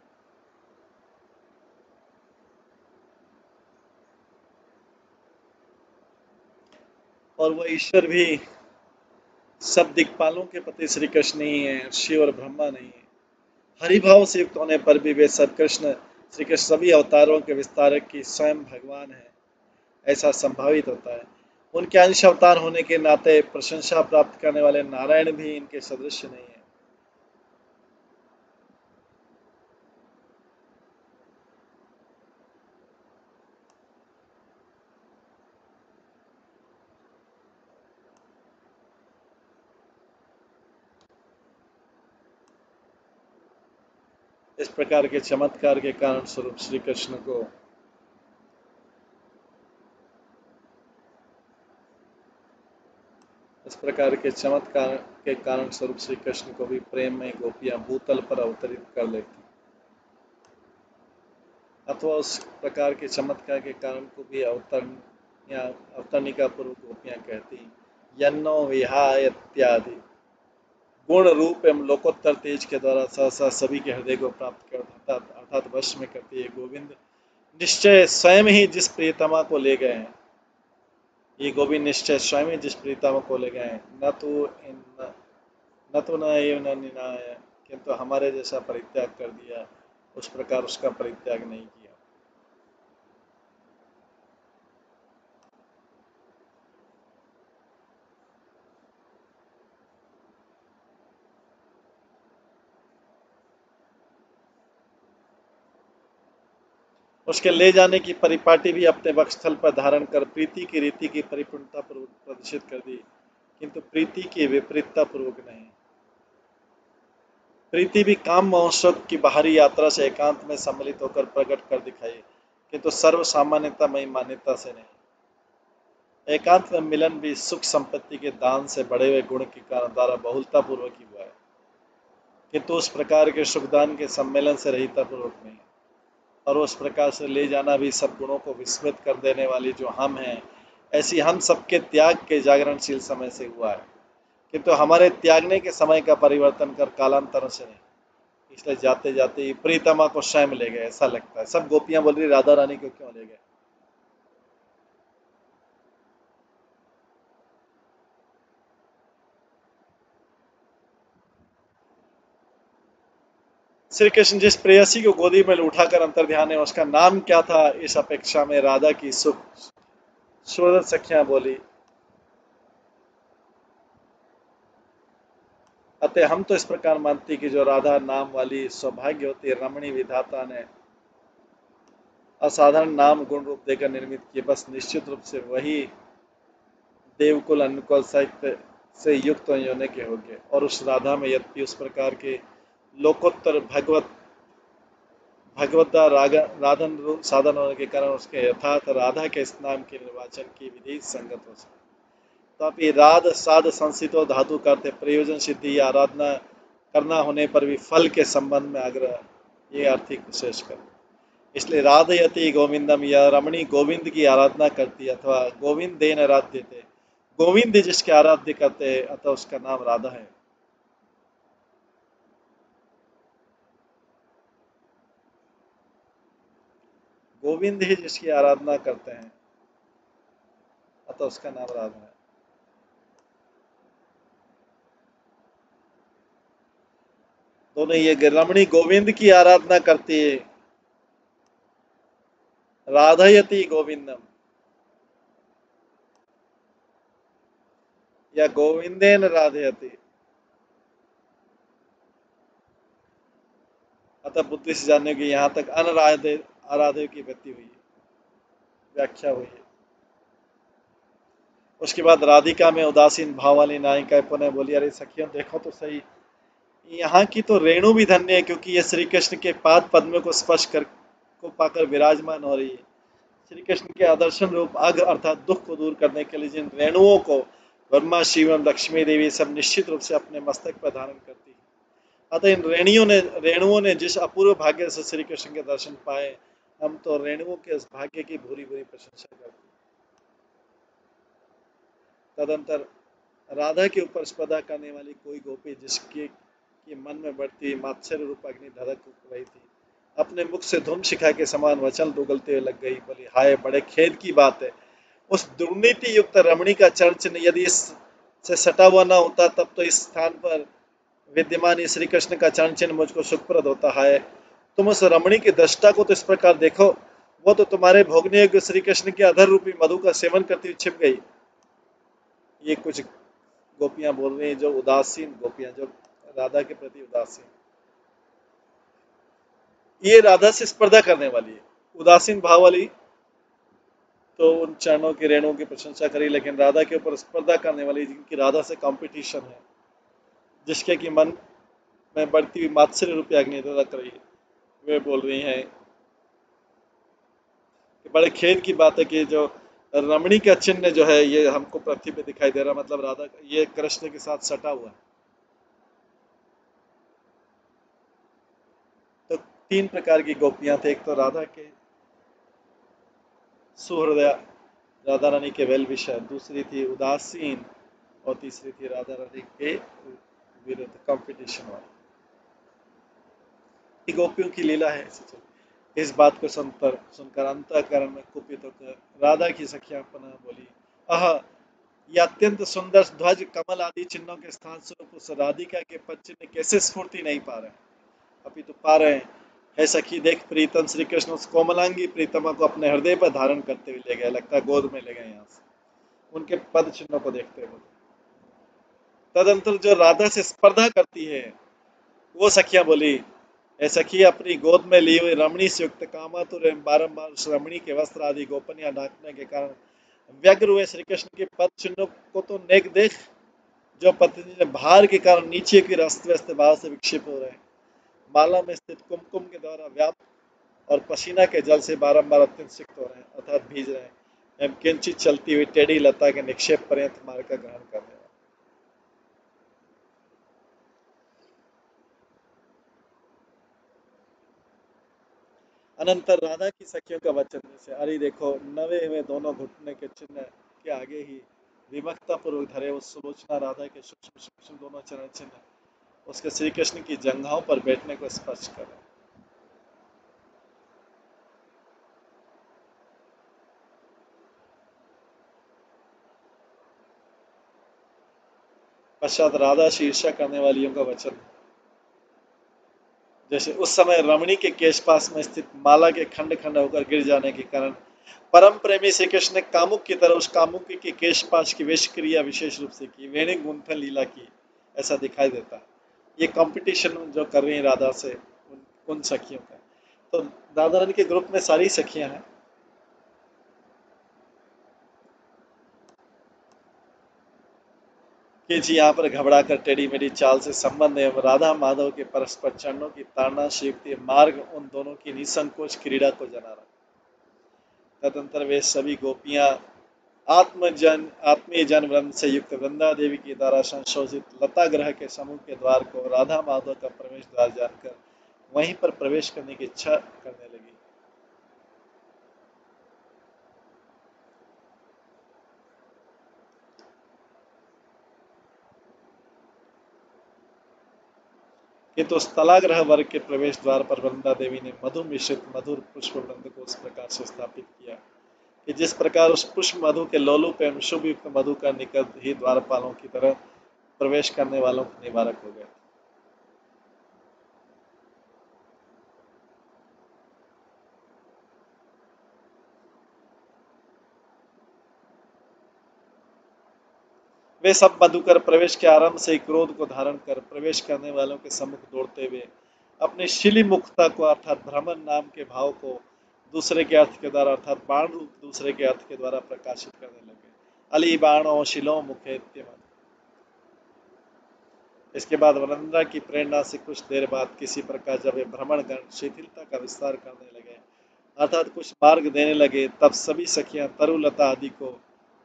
और वह ईश्वर भी सब दिक्पालों के पति श्री कृष्ण ही है, शिव और ब्रह्मा नहीं है। हरिभाव से युक्त होने पर भी वे सब श्री कृष्ण सभी अवतारों के विस्तारक की स्वयं भगवान है, ऐसा संभावित होता है। उनके अंश अवतार होने के नाते प्रशंसा प्राप्त करने वाले नारायण भी इनके सदृश नहीं है। इस प्रकार के चमत्कार के कारण स्वरूप श्री कृष्ण को इस प्रकार के चमत्कार के कारण स्वरूप श्री कृष्ण को भी प्रेम में गोपियां भूतल पर अवतरित कर लेती, अथवा उस प्रकार के चमत्कार के कारण को भी अवतरण या अवतरणिका पूर्वक गोपियां कहती, यन्नो विहाय इत्यादि गुण रूप एवं लोकोत्तर तेज के द्वारा सहसा सभी के हृदय को प्राप्त कर अर्थात वश में करती है। गोविंद निश्चय स्वयं ही जिस प्रियतमा को ले गए हैं, ये गोविंद निश्चय स्वयं ही जिस प्रीतम को ले गए, न तो इन न तो न एव न निनाय, किंतु हमारे जैसा परित्याग कर दिया, उस प्रकार उसका परित्याग नहीं किया। उसके ले जाने की परिपाटी भी अपने वक्षस्थल पर धारण कर प्रीति की रीति की परिपूर्णता पूर्वक प्रदर्शित कर दी, किंतु प्रीति की विपरीतता पूर्वक नहीं। प्रीति भी काम महोत्सव की बाहरी यात्रा से एकांत में सम्मिलित होकर प्रकट कर दिखाई, किंतु सर्व सामान्यतामयी मान्यता से नहीं। एकांत में मिलन भी सुख संपत्ति के दान से बढ़े हुए गुण के कारण द्वारा बहुलता पूर्वक ही हुआ है, किंतु उस प्रकार के सुखदान के सम्मेलन से रहिता पूर्वक नहीं। और उस प्रकार से ले जाना भी सब गुणों को विस्मृत कर देने वाली जो हम हैं, ऐसी हम सबके त्याग के जागरणशील समय से हुआ है, किंतु हमारे त्यागने के समय का परिवर्तन कर कालांतर से नहीं। इसलिए जाते जाते प्रीतमा को स्वयं ले गए, ऐसा लगता है। सब गोपियां बोल रही राधा रानी को क्यों ले गए। श्री कृष्ण जिस प्रेयसी को गोदी में उठाकर अंतर ध्यान है, उसका नाम क्या था, इस अपेक्षा में राधा की सुख सुंदर सखियां बोली। अतः हम तो इस प्रकार मानती कि जो राधा नाम वाली सौभाग्यवती रमणी विधाता ने असाधारण नाम गुण रूप देकर निर्मित किए, बस निश्चित रूप से वही देवकुल अनुकुल साहित्य से युक्त होने के होंगे। और उस राधा में यद्यपि उस प्रकार के लोकोत्तर भगवद्दा राधन रूप साधन होने के कारण उसके यथार्थ राधा के इस नाम के निर्वाचन की विधि संगत हो सके। तो आप ये राध साध संसितो धातु करते प्रयोजन सिद्धि या आराधना करना होने पर भी फल के संबंध में आग्रह, ये आर्थिक विशेष कर। इसलिए राधयति गोविंदम, या रमणी गोविंद की आराधना करती अथवा गोविंद देन आराध्य थे, गोविंद जिसके आराध्य करते अतः उसका नाम राधा है। गोविंद ही जिसकी आराधना करते हैं अतः उसका नाम राधा है। दोनों ये रमणी गोविंद की आराधना करती है, राधयति गोविंदम, या गोविंदेन राधयति, अतः बुद्धि से जानने की यहाँ तक अनराधे आराध्य की व्यक्ति हुई है, व्याख्या हुई है। उसके बाद राधिका में उदासीन भाव वाली नायिका पुनः बोली, अरे सखियों देखो तो सही, यहाँ की तो रेणु भी धन्य है, क्योंकि ये श्री कृष्ण के पाद पद्म को स्पर्श कर को पाकर विराजमान हो रही है। श्री कृष्ण के आदर्शन रूप अघ अर्थात दुख को दूर करने के लिए जिन रेणुओं को ब्रह्मा शिव एवं लक्ष्मी देवी सब निश्चित रूप से अपने मस्तक पर धारण करती है, अतः इन रेणुओं ने जिस अपूर्व भाग्य से श्री कृष्ण के दर्शन पाए, हम तो रेणुओं के इस भाग्य की भूरी भूरी प्रशंसा करते हैं। तदंतर राधा के ऊपर स्पर्धा करने वाली कोई गोपी जिसके के मन में बढ़ती मात्सर्य रूप अग्नि धधक रही थी, अपने मुख से धूम शिखा के समान वचन उगलते हुए लग गई, बोली हाय बड़े खेद की बात है, उस दुर्नीति युक्त रमणी का चरण चिन्ह यदि इस से सटा हुआ न होता, तब तो इस स्थान पर विद्यमान श्री कृष्ण का चरण चिन्ह मुझको सुखप्रद होता है। तुम उस रमणी की दृष्टा को तो इस प्रकार देखो, वो तो तुम्हारे भोगने योग्य श्री कृष्ण के अधर रूपी मधु का सेवन करती हुई छिप गई। ये कुछ गोपियां बोल रही हैं, जो उदासीन गोपियां, जो राधा के प्रति उदासीन, ये राधा से स्पर्धा करने वाली है। उदासीन भाव वाली तो उन चरणों की रेणुओं की प्रशंसा करी, लेकिन राधा के ऊपर स्पर्धा करने वाली जिनकी राधा से कंपटीशन है, जिसके कि मन में बढ़ती हुई मात्सर्य रूपी अग्नि रख रही है, वे बोल रही हैं कि बड़े खेद की बात है कि जो रमणी का चिन्ह जो है ये हमको पृथ्वी पे दिखाई दे रहा, मतलब राधा ये कृष्ण के साथ सटा हुआ है। तो तीन प्रकार की गोपियां थे, एक तो राधा के सुहृदय, राधा रानी के वेल विशर, दूसरी थी उदासीन, और तीसरी थी राधा रानी के विरुद्ध कंपटीशन वाली। गोपियों की लीला है। इस बात को सुनकर अंतःकरण में कुपित होकर राधा की सखियां पुनः बोली, आह, यह अत्यंत सुंदर ध्वज कमल आदि चिन्हों के स्थान स्वरूप उस राधिका के पद चिन्ह कैसे स्फूर्ति नहीं पा रहे, अभी तो पा रहे हैं। है सखी देख, प्रीतम श्री कृष्ण उस कोमलांगी प्रीतमा को अपने हृदय पर धारण करते हुए ले गए, लगता है गोद में ले गए यहाँ से, उनके पद चिन्हों को देखते हुए। तदंतर जो राधा से स्पर्धा करती है, वो सखियां बोली, ए सखी, अपनी गोद में ली हुई रमणी से युक्त कामातुर एवं बारंबार उस रमणी के वस्त्र आदि गोपनीय ढांकने के कारण व्यग्र हुए श्री कृष्ण के पद चिन्हों को तो नेक देख, जो पत्नी ने भार के कारण नीचे की अस्त व्यस्त भाव से विक्षेप हो रहे हैं, माला में स्थित कुमकुम के द्वारा व्याप्त और पसीना के जल से बारंबार अत्यंत सिक्त हो रहे हैं, अर्थात भीज रहे हैं, एवं किंचित चलती हुई टेढ़ी लता के निक्षेप पर्यंत मार्ग का ग्रहण कर रहे हैं। अनंतर राधा की सखियों का वचन से, अरे देखो, नवे हुए दोनों घुटने के चिन्ह के आगे ही विमख्ता पूर्वक धरे उस सुलोचना राधा के सूक्ष्म सूक्ष्म दोनों चरण चिन्ह उसके श्री कृष्ण की जंघाओं पर बैठने को स्पर्श करें। पश्चात राधा से ईर्ष्या करने वालियों का वचन, जैसे उस समय रमणी के केश पास में स्थित माला के खंड खंड होकर गिर जाने के कारण परम प्रेमी श्री कृष्ण ने कामुक की तरह उस कामुकी के केश पाश की वेश क्रिया विशेष रूप से की, वेणी गुंथन लीला की, ऐसा दिखाई देता है। ये कंपटीशन जो कर रही है राधा से उन सखियों का, तो राधा रानी के ग्रुप में सारी सखियां हैं। कि जी यहाँ पर घबरा कर टेढ़ी मेढ़ी चाल से संबंध एवं राधा माधव के परस्पर चरणों की ताड़ना से युक्त ये मार्ग उन दोनों की निसंकोच क्रीड़ा को जना रहा। तदंतर वे सभी गोपियां आत्मीय जन वृंद से युक्त वृंदा देवी की द्वारा संशोधित लता ग्रह के समूह के द्वार को राधा माधव का प्रवेश द्वार जानकर वहीं पर प्रवेश करने की इच्छा करने लगी। किंतु उस तलाग्रह वर्ग के प्रवेश द्वार पर वृंदा देवी ने मधु मिश्रित मधुर पुष्प वृंद को उस प्रकार से स्थापित किया कि जिस प्रकार उस पुष्प मधु के लोलुप एवं शुभ युक्त मधु का निकट ही द्वारपालों की तरह प्रवेश करने वालों के निवारक हो गए। वे सब मधुकर प्रवेश के आरंभ से ही क्रोध को धारण कर प्रवेश करने वालों के सम्मुख दौड़ते हुए अपनी शिली मुखता को अर्थात भ्रमण नाम के भाव को दूसरे के अर्थ के द्वारा अर्थात बाण रूप दूसरे के अर्थ के द्वारा प्रकाशित करने लगे। अली बाणों शिलो मुखे इत्यमन। इसके बाद वृंदा की प्रेरणा से कुछ देर बाद किसी प्रकार जब वे भ्रमण गण शिथिलता का विस्तार करने लगे अर्थात कुछ मार्ग देने लगे, तब सभी सखियां तरुलता आदि को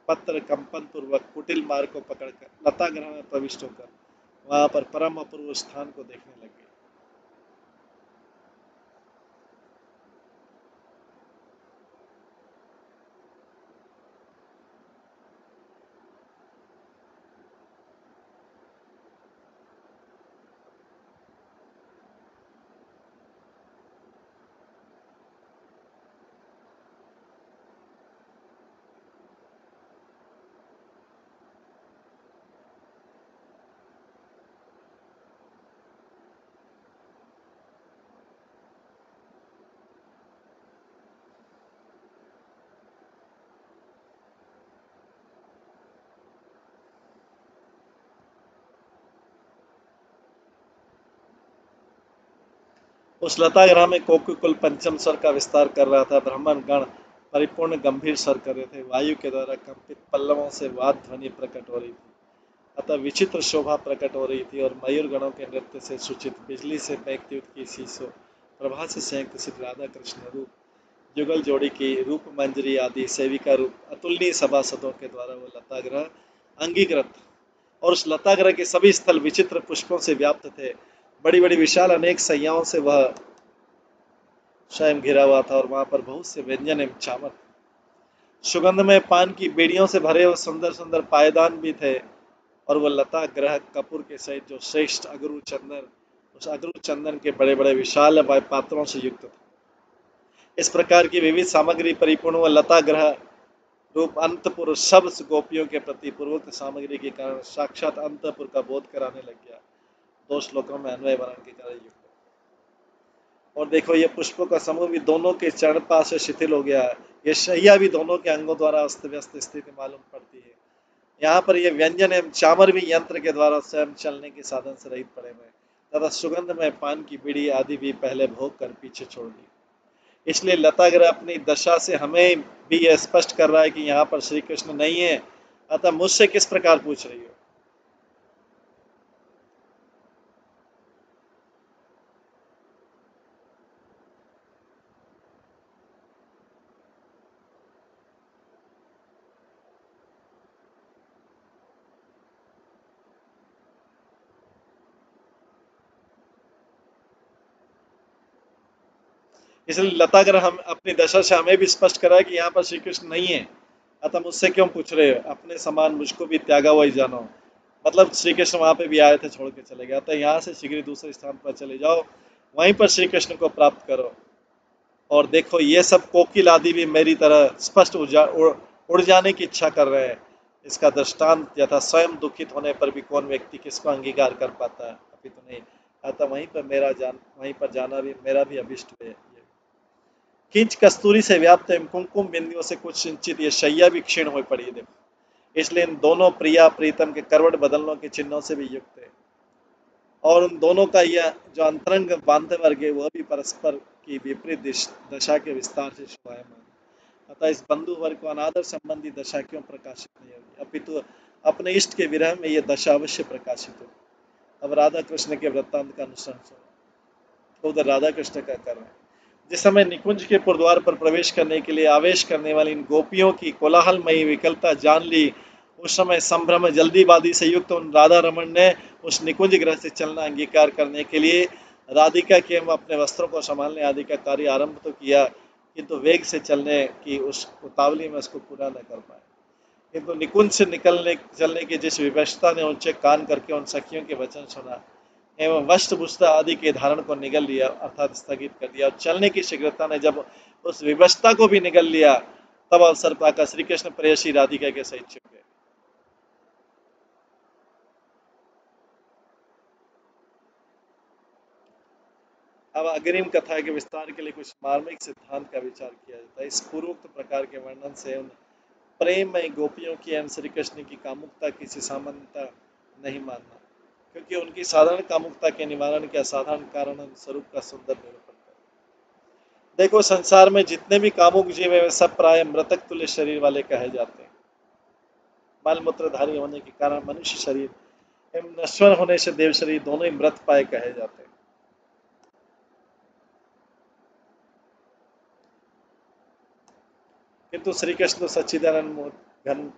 पत्र कंपन पूर्वक कुटिल मार्ग को पकड़कर लता ग्रह में प्रविष्ट होकर वहां पर परम अपूर्व स्थान को देखने लगे। उस लता ग्रह में कोकिकुल पंचम स्वर का विस्तार कर रहा था, ब्राह्मण गण परिपूर्ण गंभीर स्वर कर रहे थे, वायु के द्वारा कंपित पल्लवों से वाद ध्वनि प्रकट हो रही थी, अतः विचित्र शोभा प्रकट हो रही थी और मयूर गणों के नृत्य से सूचित बिजली से महकती की शीशो प्रभा से संयुक्त श्री राधा कृष्ण रूप जुगल जोड़ी की रूप मंजरी आदि सेविका रूप अतुलनीय सभासदों के द्वारा वो लताग्रह अंगीकृत, और उस लताग्रह के सभी स्थल विचित्र पुष्पों से व्याप्त थे, बड़ी बड़ी विशाल अनेक सैयाओं से वह स्वयं घिरा हुआ था और वहां पर बहुत से व्यंजन एवं चामर, सुगंध में पान की बेड़ियों से भरे हुए सुंदर सुंदर पायदान भी थे, और वह लता ग्रह कपूर के सहित जो श्रेष्ठ अगरू चंदन उस अगरू चंदन के बड़े बड़े विशाल पात्रों से युक्त था। इस प्रकार की विविध सामग्री परिपूर्ण वह लता ग्रह रूप अंतपुर सब गोपियों के प्रति पूर्वोक्त सामग्री के कारण साक्षात अंतपुर का बोध कराने लग गया। 2 श्लोकों में अन्वय वर्णन के कारण युक्त। और देखो ये पुष्पों का समूह भी दोनों के चरण पास से शिथिल हो गया है। ये शैया भी दोनों के अंगों द्वारा अस्त व्यस्त स्थिति मालूम पड़ती है। यहाँ पर ये व्यंजन एवं चामर भी यंत्र के द्वारा स्वयं चलने के साधन से रहित पड़े हुए तथा सुगंध में पान की बीड़ी आदि भी पहले भोग कर पीछे छोड़ दी। इसलिए लताग्रह अपनी दशा से हमें भी यह स्पष्ट कर रहा है कि यहाँ पर श्री कृष्ण नहीं है, अतः मुझसे किस प्रकार पूछ रही हो। इसलिए लताग्रह हम अपनी दशा से हमें भी स्पष्ट करा है कि यहाँ पर श्री कृष्ण नहीं है, अतः मुझसे क्यों पूछ रहे हो, अपने समान मुझको भी त्यागा हुआ ही जानो। मतलब श्री कृष्ण वहां पे भी आए थे, छोड़ के चले गए, अतः यहाँ से शीघ्र दूसरे स्थान पर चले जाओ, वहीं पर श्री कृष्ण को प्राप्त करो। और देखो ये सब कोकिल आदि भी मेरी तरह स्पष्ट उड़ जाने की इच्छा कर रहे हैं। इसका दृष्टांत यथा स्वयं दुखित होने पर भी कौन व्यक्ति किसको अंगीकार कर पाता है, अभी तो नहीं। अतः वहीं पर जाना भी मेरा भी अभिष्ट है। किंच कस्तूरी से व्याप्त एवं कुमकुम बिंदियों से कुछ सिंचित ये शैया भी क्षीण हो पड़ी है देखो। इसलिए इन दोनों प्रिया प्रीतम के करवट बदलनों के चिन्हों से भी युक्त है। और उन दोनों का यह जो अंतरंग बांधे वर्ग है वह भी परस्पर की विपरीत दशा के विस्तार से शोभायमान। अतः इस बंधु वर्ग को अनादर संबंधी दशा क्यों प्रकाशित नहीं होगी, अपितु अपने इष्ट के विरह में यह दशा अवश्य प्रकाशित होगी। अब राधा कृष्ण के वृत्तांत का अनुसरण सुनो। तो उधर राधा कृष्ण का कर रहे हैं। जिस समय निकुंज के पुरद्वार पर प्रवेश करने के लिए आवेश करने वाली इन गोपियों की कोलाहलमयी विकलता जान ली, उस समय संभ्रम जल्दीबाजी से युक्त उन राधा रमन ने उस निकुंज ग्रह से चलना अंगीकार करने के लिए राधिका के एवं अपने वस्त्रों को संभालने आदि का कार्य आरंभ तो किया, किंतु वेग से चलने की उस उतावली में उसको पूरा न कर पाए। किंतु निकुंज से चलने की जिस विवशता ने उनसे कान करके उन सखियों के वचन सुना एवं वस्त्र भूषा आदि के धारण को निगल लिया, अर्थात स्थगित कर दिया, और चलने की शीघ्रता ने जब उस विवशता को भी निगल लिया, तब अवसर पाकर श्री कृष्ण प्रेयसी राधिका के सहित छिप गए। अब अग्रिम कथा के विस्तार के लिए कुछ मार्मिक सिद्धांत का विचार किया जाता है। इस पूर्वोक्त प्रकार के वर्णन से उन प्रेम में गोपियों की एवं श्री कृष्ण की कामुकता किसी सामान्यता नहीं मानना, क्योंकि उनकी साधारण कामुकता के निवारण के असाधारण कारण स्वरूप का सुंदर निरूपण है। देखो संसार में जितने भी कामुक जीव है वे सब प्राय मृतक तुल्य शरीर वाले कहे जाते हैं। बाल मूत्रधारी होने के कारण मनुष्य शरीर एवं नश्वर होने से देव शरीर दोनों ही मृत पाए कहे जाते हैं। किंतु श्री कृष्ण तो सच्चिदानंद घन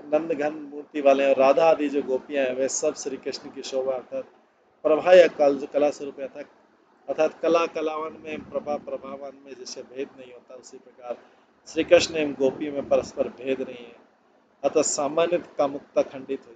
नंद घन मूर्ति वाले हैं, और राधा आदि जो गोपियां हैं वे सब श्री कृष्ण की शोभा अर्थात प्रभा या कला स्वरूप है। अर्थात कला कलावन में प्रभा प्रभावन में जैसे भेद नहीं होता, उसी प्रकार श्री कृष्ण एवं गोपी में परस्पर भेद नहीं है, अतः सामान्य कामुकता खंडित हुई।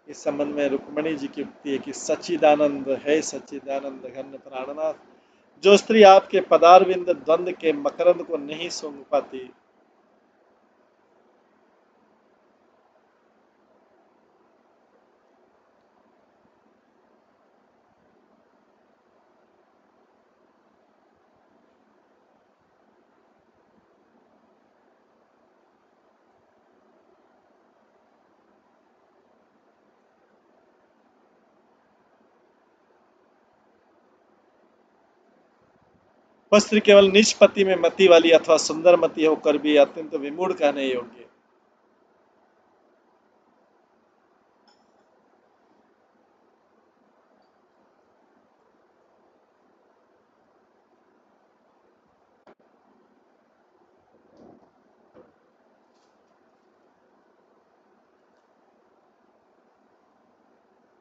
इस संबंध में रुक्मणी जी की उक्ति है कि सच्चिदानंद है सच्चिदानंद घन प्राणनाथ, जो स्त्री आपके पदारविंद द्वंद के मकरंद को नहीं सूंघ पाती। वह स्त्री केवल निष्पत्ति में मति वाली अथवा सुंदर मति होकर भी अत्यंत विमूढ़ कहने योग्य।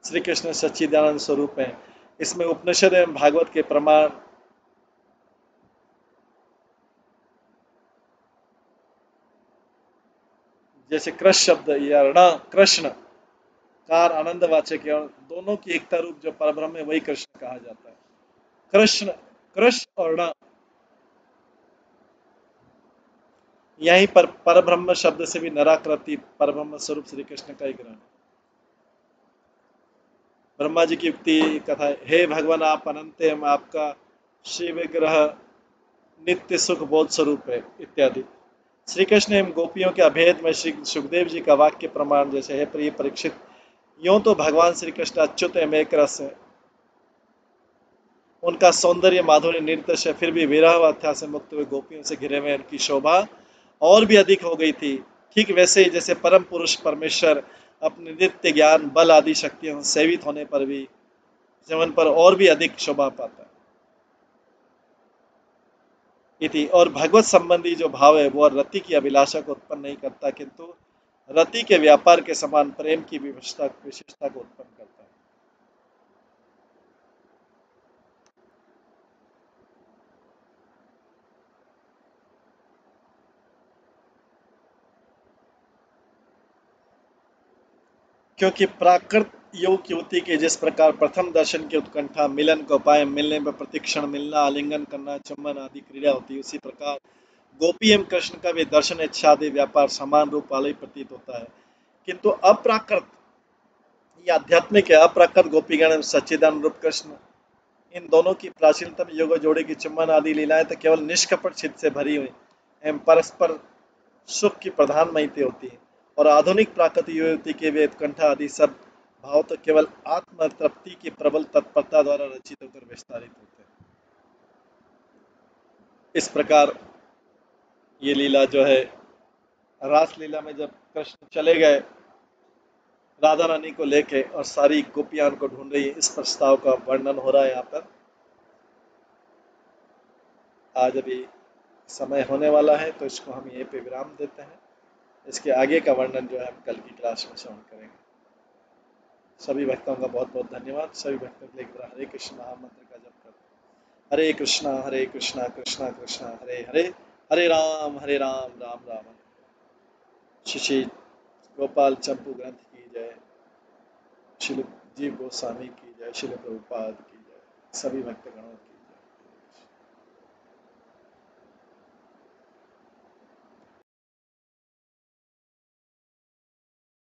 श्री कृष्ण सच्चिदानंद स्वरूप हैं, इसमें उपनिषद एवं भागवत के प्रमाण जैसे कृष्ण शब्द या ण कृष्ण कार आनंदवाचक है, और दोनों की एकता रूप जो परब्रह्म है वही कृष्ण कहा जाता है। कृष्ण, कृष्ण और ण, यहीं पर परब्रह्म शब्द से भी नराकृति परब्रह्म स्वरूप श्री कृष्ण का ही ग्रहण। ब्रह्मा जी की युक्ति कथा है, हे भगवान आप अनंत हैं, आपका शिव विग्रह नित्य सुख बोध स्वरूप है इत्यादि। श्री कृष्ण एवं गोपियों के अभेद में श्री सुखदेव जी का वाक्य प्रमाण जैसे है प्रिय परीक्षित, यूं तो भगवान श्री कृष्ण अच्युत एवं एक रस है, उनका सौंदर्य माधुर्य निर्दश है, फिर भी विरह अवस्था से मुक्त हुए गोपियों से घिरे हुए उनकी शोभा और भी अधिक हो गई थी। ठीक वैसे ही जैसे परम पुरुष परमेश्वर अपने नित्य ज्ञान बल आदि शक्तियों से सेवित होने पर भी जीवन पर और भी अधिक शोभा पाता है इति। और भगवत संबंधी जो भाव है वो रति की अभिलाषा को उत्पन्न नहीं करता, किंतु रति के व्यापार के समान प्रेम की विशेषता को उत्पन्न करता है। क्योंकि प्राकृत योग युवती के जिस प्रकार प्रथम दर्शन की उत्कंठा, मिलन को पाए, मिलने पर प्रतिक्षण मिलना, आलिंगन करना, चुंबन आदि क्रिया होती है, उसी प्रकार गोपी एवं कृष्ण का भी दर्शन इच्छा आदि व्यापार समान रूप वाला ही प्रतीत होता है। किंतु अप्राकृत या आध्यात्मिक है, अप्राकृत गोपीगण एवं सच्चिदानंद रूप कृष्ण, इन दोनों की प्राचीनतम योग जोड़े की चुंबन आदि लीलाएं तो केवल निष्कपट चित्त से भरी हुई एवं परस्पर सुख की प्रधान महिती होती है, और आधुनिक प्राकृतिक युवती के वे उत्कंठा आदि सब भाव तो केवल आत्म तृप्ति की प्रबल तत्परता द्वारा रचित होकर विस्तारित होते हैं। इस प्रकार ये लीला जो है, रास लीला में जब कृष्ण चले गए राधा रानी को लेके और सारी गोपियां उनको ढूंढ रही है, इस प्रस्ताव का वर्णन हो रहा है यहाँ पर। आज अभी समय होने वाला है तो इसको हम यहीं पे विराम देते हैं। इसके आगे का वर्णन जो है हम कल की क्लास में श्रवण करेंगे। सभी भक्तों का बहुत बहुत धन्यवाद। सभी भक्तों के लिए एक बार हरे कृष्ण महामंत्र का जप करते हैं। हरे कृष्णा कृष्णा कृष्णा हरे हरे, हरे राम राम राम हरे। श्री गोपाल चंपू ग्रंथ की जय, श्री जीव गोस्वामी की जय, श्री प्रभुपाद की जय, सभी भक्तगणों की